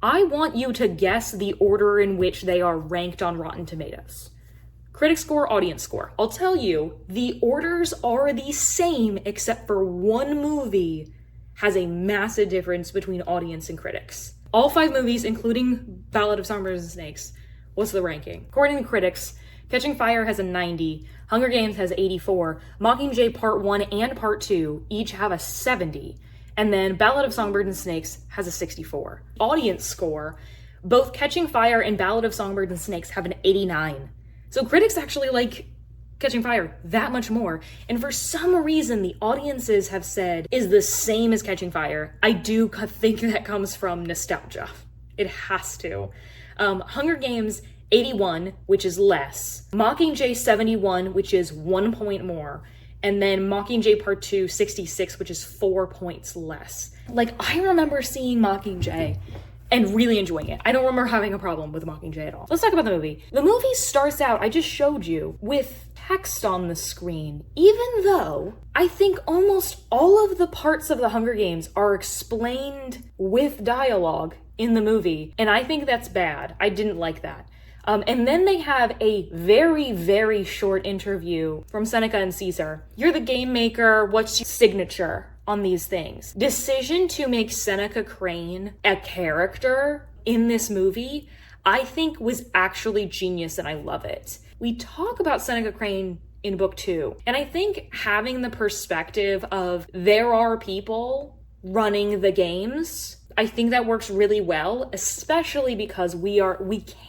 I want you to guess the order in which they are ranked on Rotten Tomatoes. Critic score, audience score. I'll tell you, the orders are the same except for one movie has a massive difference between audience and critics. All 5 movies, including Ballad of Songbirds and Snakes, what's the ranking? According to critics, Catching Fire has a 90, Hunger Games has 84, Mockingjay Part 1 and Part 2 each have a 70, and then Ballad of Songbirds and Snakes has a 64. Audience score, both Catching Fire and Ballad of Songbirds and Snakes have an 89. So critics actually like Catching Fire that much more, and for some reason the audiences have said is the same as Catching Fire. I do think that comes from nostalgia. It has to. Hunger Games 81, which is less. Mockingjay 71, which is 1 point more. And then Mockingjay Part 2 66, which is 4 points less. Like, I remember seeing Mockingjay and really enjoying it. I don't remember having a problem with Mockingjay at all. Let's talk about the movie. The movie starts out, I just showed you, with text on the screen, even though I think almost all of the parts of the Hunger Games are explained with dialogue in the movie, and I think that's bad. I didn't like that. And then they have a very, very short interview from Seneca and Caesar. You're the game maker. What's your signature on these things? Decision to make Seneca Crane a character in this movie, I think was actually genius, and I love it. We talk about Seneca Crane in book 2, and I think having the perspective of there are people running the games, I think that works really well, especially because we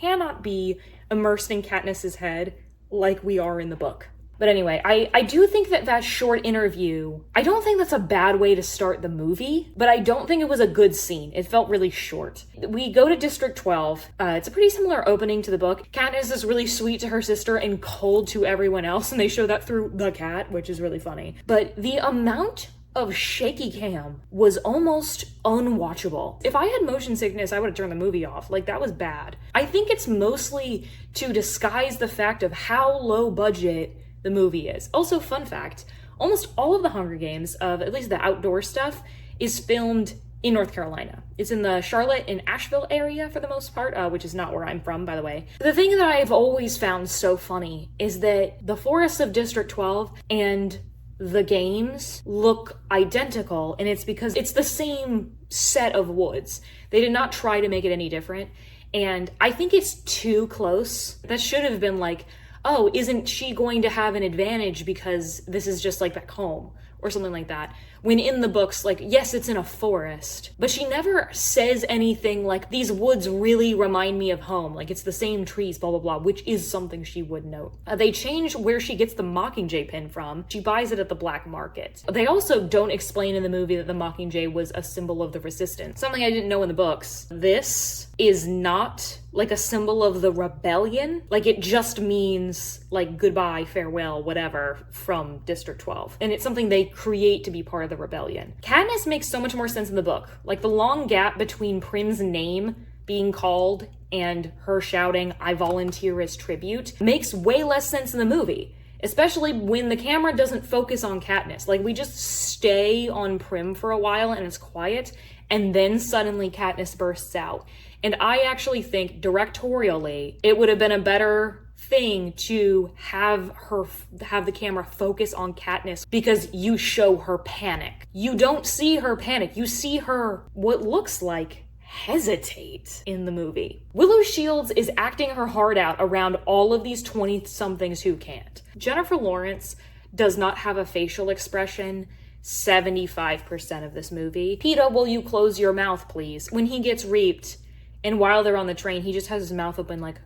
cannot be immersed in Katniss's head like we are in the book. But anyway, I do think that short interview, I don't think that's a bad way to start the movie, but I don't think it was a good scene. It felt really short. We go to District 12. It's a pretty similar opening to the book. Katniss is really sweet to her sister and cold to everyone else, and they show that through the cat, which is really funny. But the amount of shaky cam was almost unwatchable. If I had motion sickness, I would have turned the movie off. Like, that was bad. I think it's mostly to disguise the fact of how low budget the movie is. Also, fun fact, almost all of the Hunger Games, of at least the outdoor stuff, is filmed in North Carolina. It's in the Charlotte and Asheville area for the most part, which is not where I'm from, by the way. The thing that I've always found so funny is that the forests of District 12 and the games look identical, and it's because it's the same set of woods. They did not try to make it any different, and I think it's too close. That should have been like, oh, isn't she going to have an advantage because this is just like back home, or something like that. When in the books, like, yes, it's in a forest, but she never says anything like, these woods really remind me of home. Like, it's the same trees, blah, blah, blah, which is something she would note. They change where she gets the mockingjay pin from. She buys it at the black market. They also don't explain in the movie that the mockingjay was a symbol of the resistance. Something I didn't know in the books. This is not like a symbol of the rebellion. Like, it just means like goodbye, farewell, whatever from District 12. And it's something they create to be part of the rebellion. Katniss makes so much more sense in the book. Like, the long gap between Prim's name being called and her shouting, "I volunteer as tribute," makes way less sense in the movie. Especially when the camera doesn't focus on Katniss. Like, we just stay on Prim for a while and it's quiet, and then suddenly Katniss bursts out. And I actually think directorially, it would have been a better thing to have the camera focus on Katniss, because you show her panic. You don't see her panic. You see her, what looks like, hesitate in the movie. Willow Shields is acting her heart out around all of these 20-somethings who can't. Jennifer Lawrence does not have a facial expression 75% of this movie. "Peeta, will you close your mouth, please?" When he gets reaped, and while they're on the train, he just has his mouth open like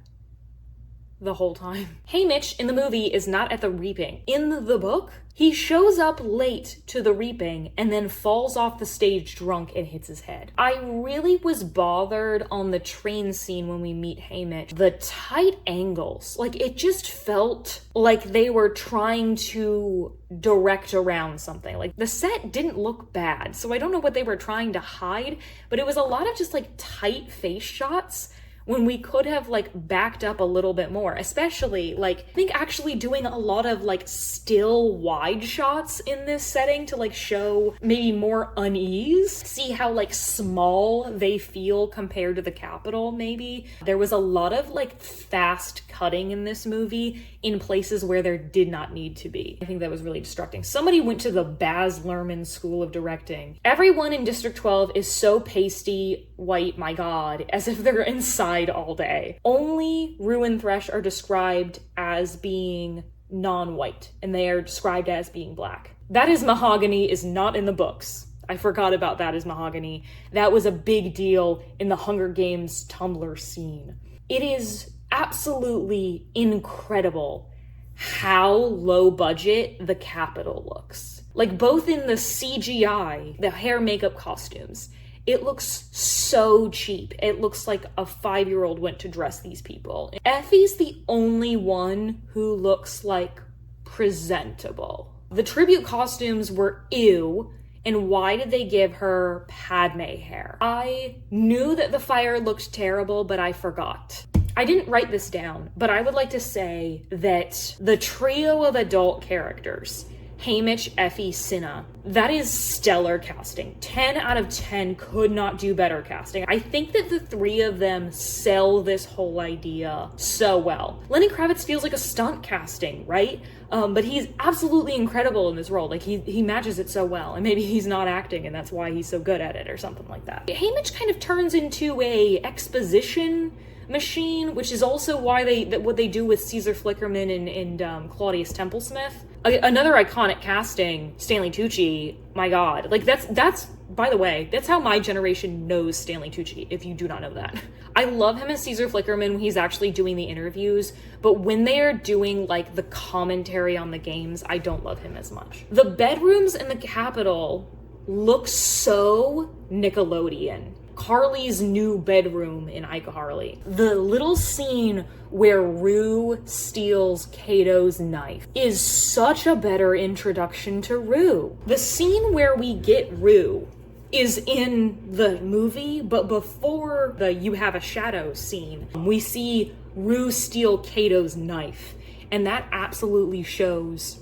the whole time. Haymitch in the movie is not at the reaping. In the book, he shows up late to the reaping and then falls off the stage drunk and hits his head. I really was bothered on the train scene when we meet Haymitch. The tight angles, like, it just felt like they were trying to direct around something. Like, the set didn't look bad, so I don't know what they were trying to hide, but it was a lot of just like tight face shots when we could have like backed up a little bit more. Especially, like, I think actually doing a lot of like still wide shots in this setting to like show maybe more unease, see how like small they feel compared to the Capitol. Maybe there was a lot of like fast cutting in this movie in places where there did not need to be. I think that was really distracting. Somebody went to the Baz Luhrmann School of Directing. Everyone in District 12 is so pasty white, my god, as if they're inside all day. Only Rue and Thresh are described as being non-white, and they are described as being black. That is Mahogany is not in the books. I forgot about that as Mahogany. That was a big deal in the Hunger Games Tumblr scene. It is absolutely incredible how low budget the Capitol looks. Like, both in the CGI, the hair makeup costumes, it looks so cheap. It looks like a 5-year-old went to dress these people. Effie's the only one who looks like presentable. The tribute costumes were ew, and why did they give her Padme hair? I knew that the fire looked terrible, but I forgot. I didn't write this down, but I would like to say that the trio of adult characters, Haymitch, Effie, Cinna, that is stellar casting. 10 out of 10 could not do better casting. I think that the three of them sell this whole idea so well. Lenny Kravitz feels like a stunt casting, right? But he's absolutely incredible in this role. Like, he matches it so well, and maybe he's not acting and that's why he's so good at it or something like that. Haymitch kind of turns into a exposition machine, which is also why what they do with Caesar Flickerman and Claudius Templesmith. Another iconic casting, Stanley Tucci. My god, like that's by the way, that's how my generation knows Stanley Tucci, if you do not know that. I love him as Caesar Flickerman when he's actually doing the interviews, but when they are doing like the commentary on the games, I don't love him as much. The bedrooms in the Capitol look so Nickelodeon. Carly's new bedroom in iCarly. The little scene where Rue steals Cato's knife is such a better introduction to Rue. The scene where we get Rue is in the movie, but before the "you have a shadow" scene, we see Rue steal Cato's knife. And that absolutely shows,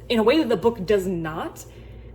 in a way that the book does not,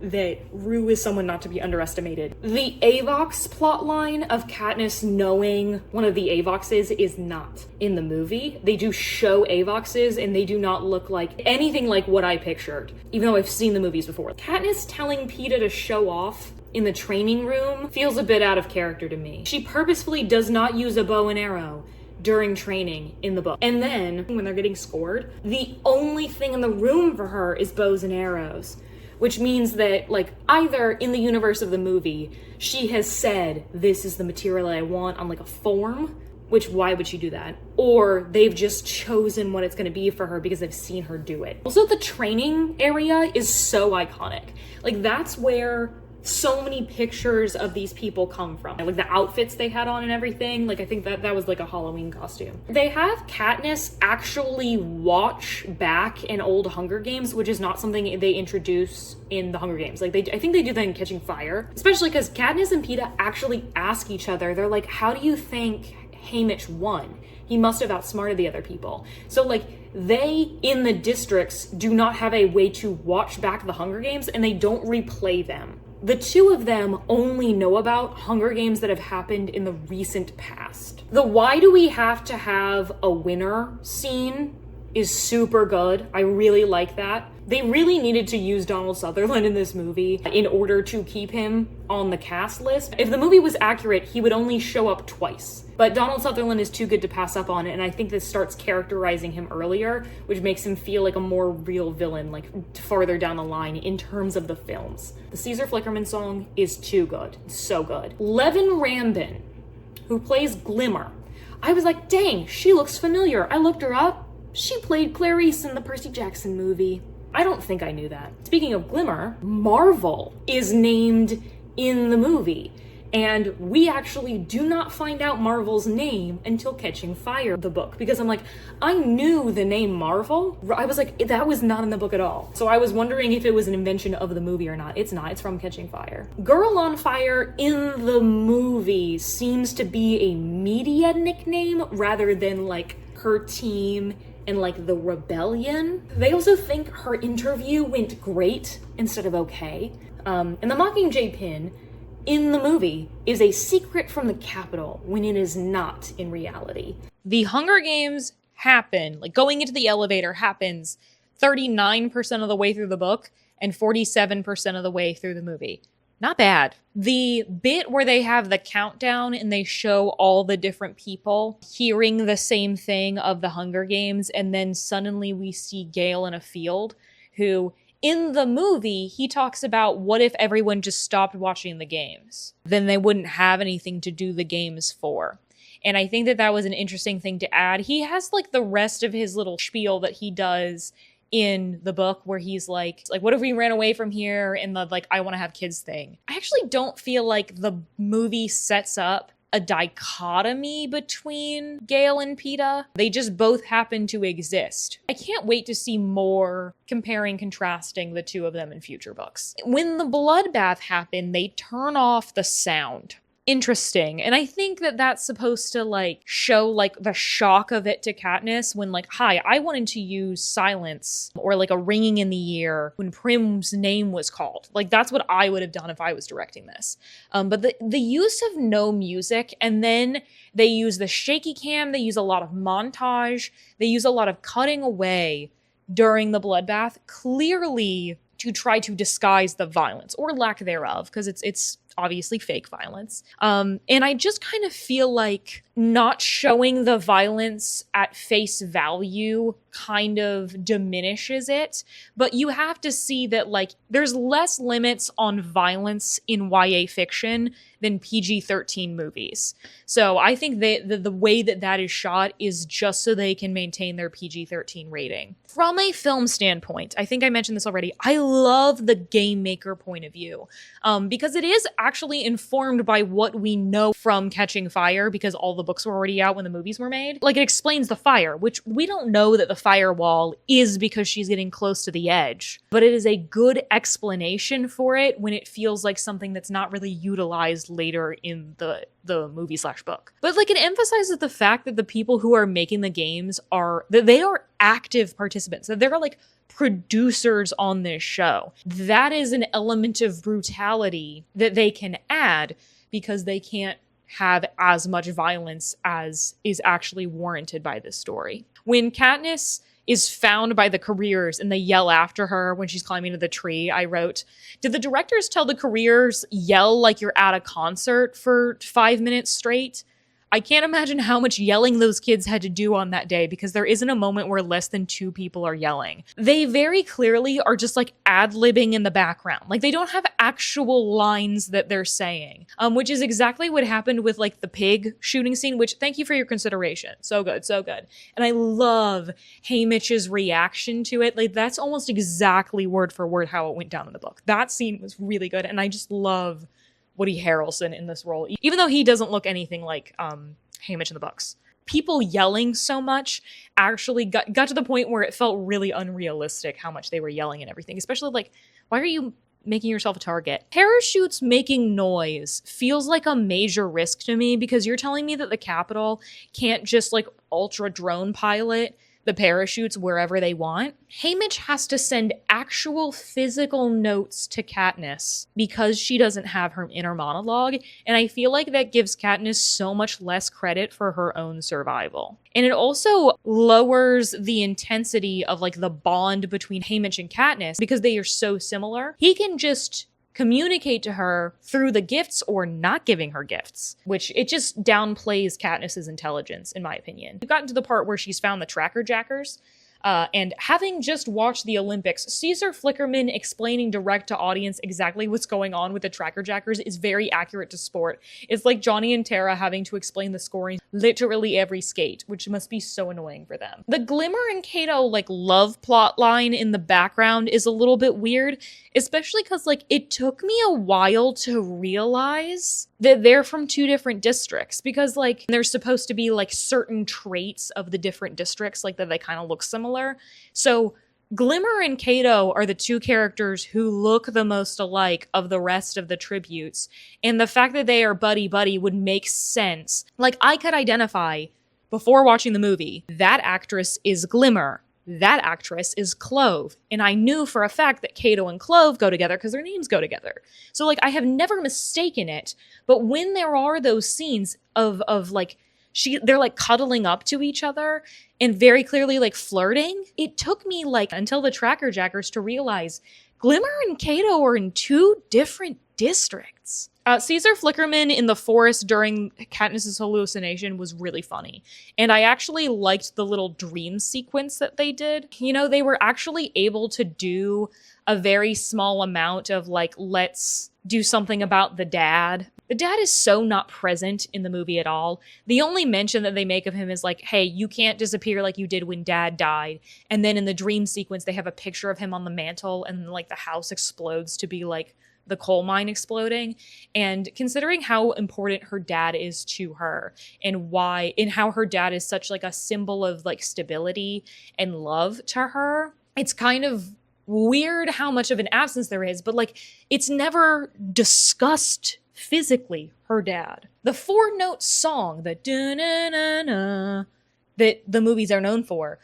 that Rue is someone not to be underestimated. The Avox plotline of Katniss knowing one of the Avoxes is not in the movie. They do show Avoxes and they do not look like anything like what I pictured, even though I've seen the movies before. Katniss telling Peeta to show off in the training room feels a bit out of character to me. She purposefully does not use a bow and arrow during training in the book. And then when they're getting scored, the only thing in the room for her is bows and arrows, which means that, like, either in the universe of the movie, she has said, this is the material I want on, like, a form, which, why would she do that? Or they've just chosen what it's going to be for her because they've seen her do it. Also, the training area is so iconic. Like, that's where so many pictures of these people come from. Like, the outfits they had on and everything. Like, I think that was like a Halloween costume. They have Katniss actually watch back in old Hunger Games, which is not something they introduce in the Hunger Games. Like, I think they do that in Catching Fire. Especially because Katniss and Peeta actually ask each other, they're like, how do you think Haymitch won? He must have outsmarted the other people. So, like, they, in the districts, do not have a way to watch back the Hunger Games, and they don't replay them. The two of them only know about Hunger Games that have happened in the recent past. The why do we have to have a winner scene is super good. I really like that. They really needed to use Donald Sutherland in this movie in order to keep him on the cast list. If the movie was accurate, he would only show up twice. But Donald Sutherland is too good to pass up on, and I think this starts characterizing him earlier, which makes him feel like a more real villain, like farther down the line in terms of the films. The Caesar Flickerman song is too good. It's so good. Levin Rambin, who plays Glimmer, I was like, dang, she looks familiar. I looked her up. She played Clarice in the Percy Jackson movie. I don't think I knew that. Speaking of Glimmer, Marvel is named in the movie. And we actually do not find out Marvel's name until Catching Fire, the book. Because I'm like, I knew the name Marvel. I was like, that was not in the book at all. So I was wondering if it was an invention of the movie or not. It's not. It's from Catching Fire. Girl on Fire in the movie seems to be a media nickname rather than like her team and like the rebellion. They also think her interview went great instead of okay. And the Mockingjay pin in the movie is a secret from the Capitol when it is not in reality. The Hunger Games happen, like going into the elevator happens 39% of the way through the book and 47% of the way through the movie. Not bad. The bit where they have the countdown and they show all the different people hearing the same thing of the Hunger Games, and then suddenly we see Gale in a field who, in the movie, he talks about what if everyone just stopped watching the games? Then they wouldn't have anything to do the games for. And I think that was an interesting thing to add. He has like the rest of his little spiel that he does in the book where he's like, what if we ran away from here, and the like, I want to have kids thing. I actually don't feel like the movie sets up a dichotomy between Gale and Peeta. They just both happen to exist. I can't wait to see more comparing, contrasting the two of them in future books. When the bloodbath happened, they turn off the sound. Interesting. And I think that that's supposed to like show like the shock of it to Katniss when like, hi, I wanted to use silence or like a ringing in the ear when Prim's name was called. Like that's what I would have done if I was directing this. But the use of no music, and then they use the shaky cam, they use a lot of montage, they use a lot of cutting away during the bloodbath, clearly to try to disguise the violence or lack thereof, because it's obviously fake violence. And I just kind of feel like not showing the violence at face value kind of diminishes it. But you have to see that like there's less limits on violence in YA fiction than PG-13 movies. So I think the way that is shot is just so they can maintain their PG-13 rating. From a film standpoint, I think I mentioned this already, I love the game maker point of view, because it is actually informed by what we know from Catching Fire, because all the books were already out when the movies were made. Like, it explains the fire, which we don't know that the firewall is because she's getting close to the edge, but it is a good explanation for it when it feels like something that's not really utilized later in the movie/book. But like, it emphasizes the fact that the people who are making the games they are active participants, that they're like producers on this show. That is an element of brutality that they can add because they can't have as much violence as is actually warranted by this story. When Katniss is found by the careers and they yell after her when she's climbing to the tree, I wrote, did the directors tell the careers yell like you're at a concert for 5 minutes straight? I can't imagine how much yelling those kids had to do on that day, because there isn't a moment where less than 2 people are yelling. They very clearly are just like ad-libbing in the background. Like they don't have actual lines that they're saying, which is exactly what happened with like the pig shooting scene, which thank you for your consideration. So good, so good. And I love Haymitch's reaction to it. Like that's almost exactly word for word how it went down in the book. That scene was really good. And I just love Woody Harrelson in this role, even though he doesn't look anything like Haymitch in the books. People yelling so much actually got to the point where it felt really unrealistic how much they were yelling and everything, especially like, why are you making yourself a target? Parachutes making noise feels like a major risk to me, because you're telling me that the Capitol can't just like ultra drone pilot the parachutes wherever they want. Haymitch has to send actual physical notes to Katniss because she doesn't have her inner monologue, and I feel like that gives Katniss so much less credit for her own survival. And it also lowers the intensity of like the bond between Haymitch and Katniss because they are so similar. He can just communicate to her through the gifts or not giving her gifts, which it just downplays Katniss's intelligence, in my opinion. We've gotten to the part where she's found the tracker jackers, and having just watched the Olympics, Caesar Flickerman explaining direct to audience exactly what's going on with the tracker jackers is very accurate to sport. It's like Johnny and Tara having to explain the scoring literally every skate, which must be so annoying for them. The Glimmer and Cato like love plot line in the background is a little bit weird, especially because like it took me a while to realize that they're from 2 different districts, because like there's supposed to be like certain traits of the different districts like that they kind of look similar. So Glimmer and Cato are the 2 characters who look the most alike of the rest of the tributes, and the fact that they are buddy-buddy would make sense. Like I could identify, before watching the movie, that actress is Glimmer, that actress is Clove, and I knew for a fact that Cato and Clove go together because their names go together. So like I have never mistaken it, but when there are those scenes of like they're like cuddling up to each other and very clearly like flirting, it took me like until the tracker jackers to realize Glimmer and Cato are in 2 different districts. Caesar Flickerman in the forest during Katniss's hallucination was really funny. And I actually liked the little dream sequence that they did. You know, they were actually able to do a very small amount of like, let's do something about the dad. The dad is so not present in the movie at all. The only mention that they make of him is like, hey, you can't disappear like you did when dad died. And then in the dream sequence, they have a picture of him on the mantle and like the house explodes to be like the coal mine exploding. And considering how important her dad is to her and how her dad is such like a symbol of like stability and love to her, it's kind of weird how much of an absence there is, but like it's never discussed physically, her dad. The 4-note song, the da-na-na-na, that the movies are known for,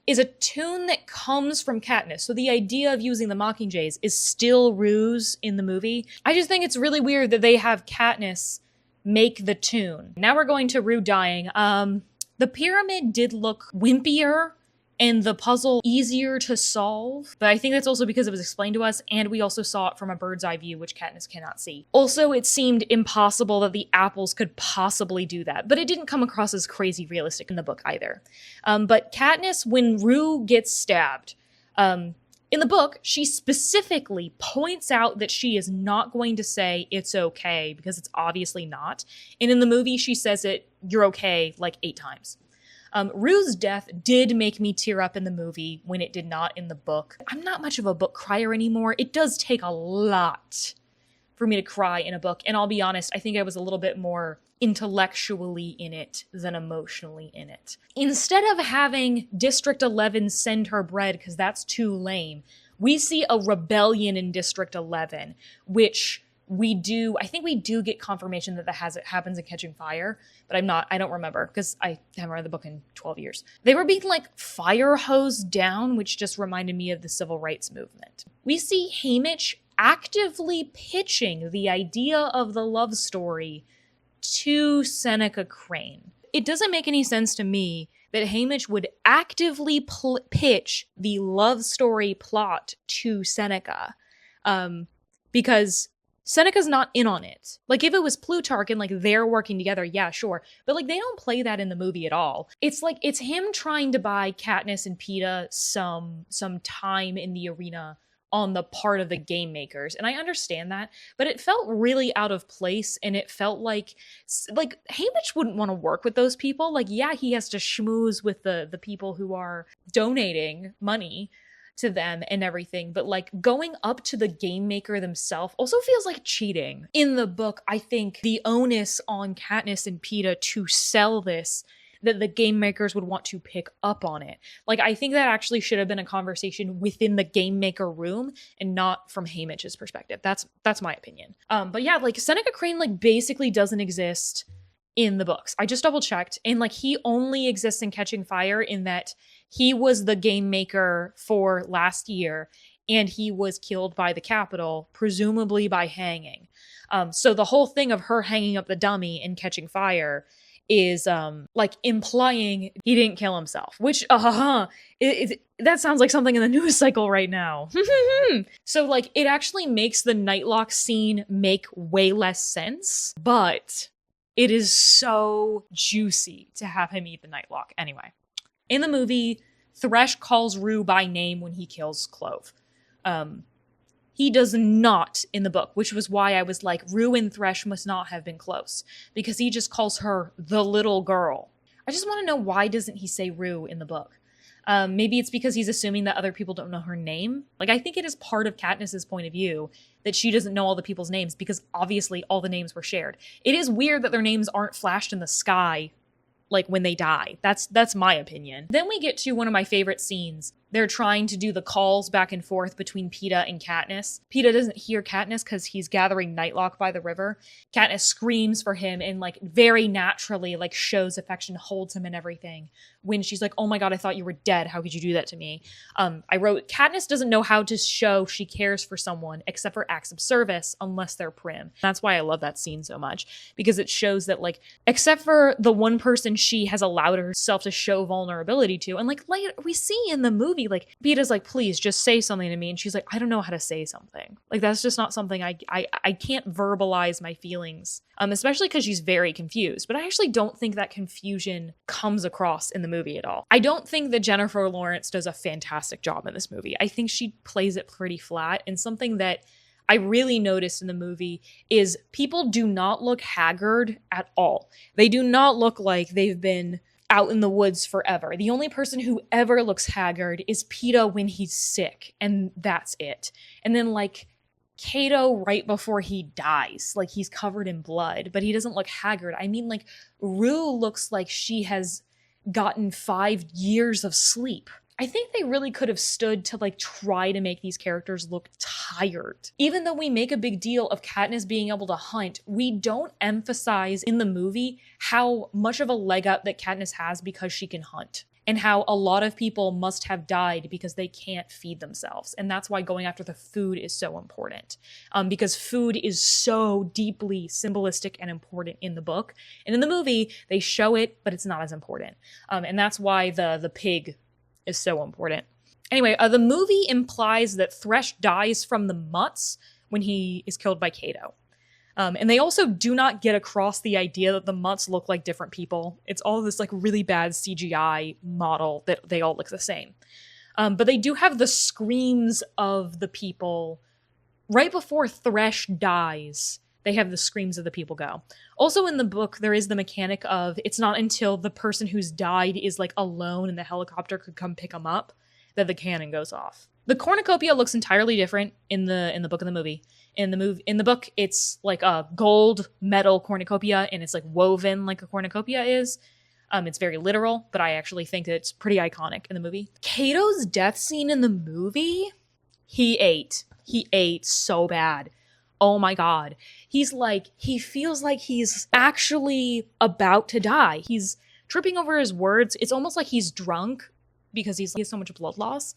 is a tune that comes from Katniss. So the idea of using the mockingjays is still Rue's in the movie. I just think it's really weird that they have Katniss make the tune. Now we're going to Rue dying. The pyramid did look wimpier and the puzzle easier to solve, but I think that's also because it was explained to us, and we also saw it from a bird's eye view, which Katniss cannot see. Also, it seemed impossible that the apples could possibly do that, but it didn't come across as crazy realistic in the book either. But Katniss, when Rue gets stabbed, in the book, she specifically points out that she is not going to say it's okay, because it's obviously not. And in the movie, she says it, you're okay, like 8 times. Rue's death did make me tear up in the movie when it did not in the book. I'm not much of a book crier anymore. It does take a lot for me to cry in a book. And I'll be honest, I think I was a little bit more intellectually in it than emotionally in it. Instead of having District 11 send her bread, because that's too lame, we see a rebellion in District 11, which I think we do get confirmation that happens in Catching Fire, but I don't remember because I haven't read the book in 12 years. They were being like fire hosed down, which just reminded me of the civil rights movement. We see Haymitch actively pitching the idea of the love story to Seneca Crane. It doesn't make any sense to me that Haymitch would actively pitch the love story plot to Seneca, because Seneca's not in on it. Like, if it was Plutarch and like they're working together, yeah, sure. But like they don't play that in the movie at all. It's like it's him trying to buy Katniss and Peeta some time in the arena on the part of the game makers. And I understand that, but it felt really out of place, and it felt like Haymitch wouldn't want to work with those people. Like, yeah, he has to schmooze with the people who are donating money to them and everything, but like going up to the game maker themselves also feels like cheating. In the book, I think the onus on Katniss and Peeta to sell this, that the game makers would want to pick up on it. Like, I think that actually should have been a conversation within the game maker room and not from Haymitch's perspective. That's my opinion. But yeah, like Seneca Crane like basically doesn't exist in the books. I just double checked, and like he only exists in Catching Fire in that he was the game maker for last year, and he was killed by the Capitol, presumably by hanging. So the whole thing of her hanging up the dummy in Catching Fire is like implying he didn't kill himself, which that sounds like something in the news cycle right now. So like it actually makes the Nightlock scene make way less sense, but it is so juicy to have him eat the Nightlock. Anyway, in the movie, Thresh calls Rue by name when he kills Clove. He does not in the book, which was why I was like, Rue and Thresh must not have been close, because he just calls her the little girl. I just want to know, why doesn't he say Rue in the book? Maybe it's because he's assuming that other people don't know her name. Like, I think it is part of Katniss's point of view that she doesn't know all the people's names, because obviously all the names were shared. It is weird that their names aren't flashed in the sky like when they die. That's my opinion. Then we get to one of my favorite scenes. They're trying to do the calls back and forth between Peeta and Katniss. Peeta doesn't hear Katniss because he's gathering Nightlock by the river. Katniss screams for him and like very naturally like shows affection, holds him and everything. When she's like, oh my god, I thought you were dead. How could you do that to me? I wrote, Katniss doesn't know how to show she cares for someone except for acts of service unless they're prim. That's why I love that scene so much, because it shows that like, except for the one person she has allowed herself to show vulnerability to, and like later we see in the movie, like Peeta's like, please just say something to me, and she's like, I don't know how to say something. Like, that's just not something I can't verbalize my feelings, especially because she's very confused. But I actually don't think that confusion comes across in the movie at all. I don't think that Jennifer Lawrence does a fantastic job in this movie. I think she plays it pretty flat, and something that I really noticed in the movie is people do not look haggard at all. They do not look like they've been out in the woods forever. The only person who ever looks haggard is Peeta when he's sick, and that's it. And then like Cato right before he dies, like he's covered in blood, but he doesn't look haggard. I mean, like Rue looks like she has gotten 5 years of sleep. I think they really could have stood to like try to make these characters look tired. Even though we make a big deal of Katniss being able to hunt, we don't emphasize in the movie how much of a leg up that Katniss has because she can hunt, and how a lot of people must have died because they can't feed themselves. And that's why going after the food is so important, because food is so deeply symbolistic and important in the book. And in the movie, they show it, but it's not as important. And that's why the pig is so important. Anyway, the movie implies that Thresh dies from the mutts when he is killed by Cato. And they also do not get across the idea that the mutts look like different people. It's all this like really bad CGI model that they all look the same. But they do have the screams of the people right before Thresh dies. They have the screams of the people go. Also in the book, there is the mechanic of it's not until the person who's died is like alone and the helicopter could come pick them up that the cannon goes off. The cornucopia looks entirely different in the book and the movie. In the book, it's like a gold metal cornucopia, and it's like woven like a cornucopia is. It's very literal, but I actually think it's pretty iconic in the movie. Cato's death scene in the movie, he ate so bad. Oh my god. He feels like he's actually about to die. He's tripping over his words. It's almost like he's drunk because he has so much blood loss.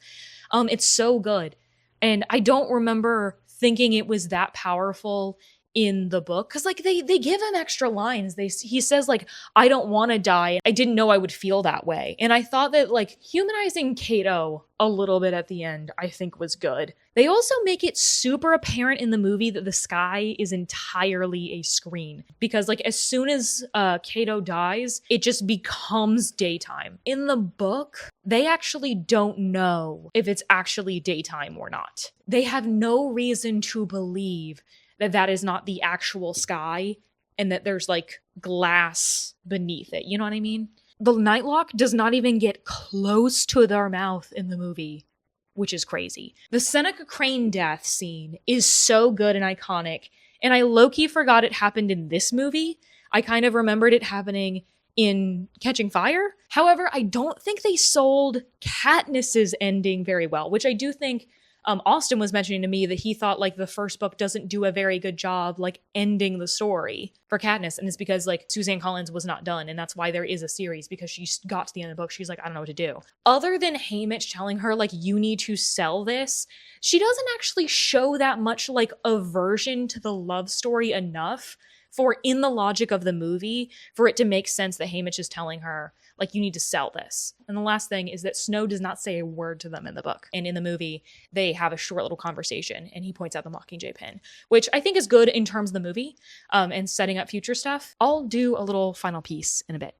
It's so good. And I don't remember thinking it was that powerful in the book, because like they give him extra lines. He says like, I don't want to die, I didn't know I would feel that way. And I thought that like humanizing Cato a little bit at the end, I think was good. They also make it super apparent in the movie that the sky is entirely a screen, because like as soon as Cato dies, it just becomes daytime. In the book, they actually don't know if it's actually daytime or not. They have no reason to believe that that is not the actual sky and that there's like glass beneath it. You know what I mean? The Nightlock does not even get close to their mouth in the movie, which is crazy. The Seneca Crane death scene is so good and iconic, and I low-key forgot it happened in this movie. I kind of remembered it happening in Catching Fire. However, I don't think they sold Katniss's ending very well, which I do think Austin was mentioning to me that he thought like the first book doesn't do a very good job like ending the story for Katniss, and it's because like Suzanne Collins was not done, and that's why there is a series, because she got to the end of the book, she's like, I don't know what to do. Other than Haymitch telling her like, you need to sell this, she doesn't actually show that much like aversion to the love story enough for, in the logic of the movie, for it to make sense that Haymitch is telling her like, you need to sell this. And the last thing is that Snow does not say a word to them in the book. And in the movie, they have a short little conversation, and he points out the Mockingjay pin, which I think is good in terms of the movie and setting up future stuff. I'll do a little final piece in a bit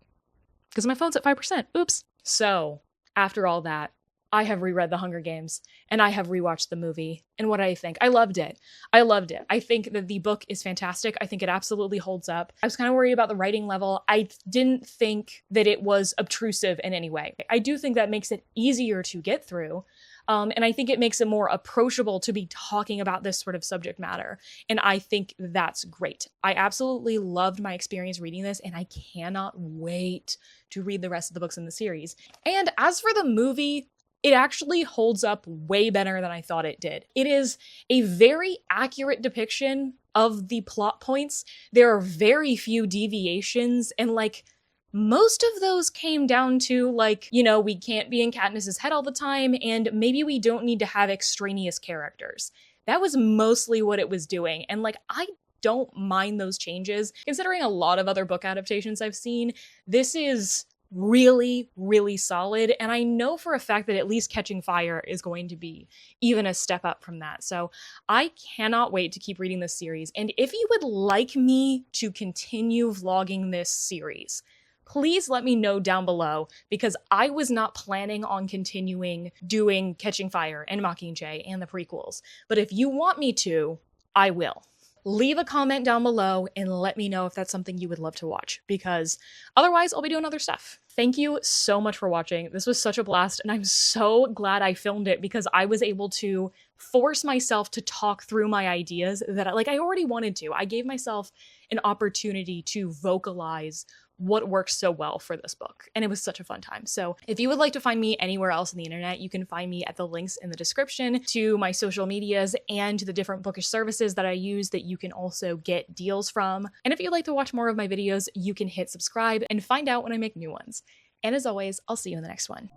because my phone's at 5%. Oops. So after all that, I have reread The Hunger Games and I have rewatched the movie. And what do I think? I loved it. I think that the book is fantastic. I think it absolutely holds up. I was kind of worried about the writing level. I didn't think that it was obtrusive in any way. I do think that makes it easier to get through. And I think it makes it more approachable to be talking about this sort of subject matter. And I think that's great. I absolutely loved my experience reading this, and I cannot wait to read the rest of the books in the series. And as for the movie, it actually holds up way better than I thought it did. It is a very accurate depiction of the plot points. There are very few deviations, and like most of those came down to like, you know, we can't be in Katniss's head all the time, and maybe we don't need to have extraneous characters. That was mostly what it was doing. And like, I don't mind those changes. Considering a lot of other book adaptations I've seen, this is really, really solid. And I know for a fact that at least Catching Fire is going to be even a step up from that. So I cannot wait to keep reading this series. And if you would like me to continue vlogging this series, please let me know down below, because I was not planning on continuing doing Catching Fire and Mockingjay and the prequels. But if you want me to, I will. Leave a comment down below and let me know if that's something you would love to watch, because otherwise I'll be doing other stuff. Thank you so much for watching. This was such a blast, and I'm so glad I filmed it because I was able to force myself to talk through my ideas that I already wanted to. I gave myself an opportunity to vocalize what works so well for this book, and it was such a fun time. So if you would like to find me anywhere else on the internet, you can find me at the links in the description to my social medias and to the different bookish services that I use that you can also get deals from. And if you'd like to watch more of my videos, you can hit subscribe and find out when I make new ones. And as always, I'll see you in the next one.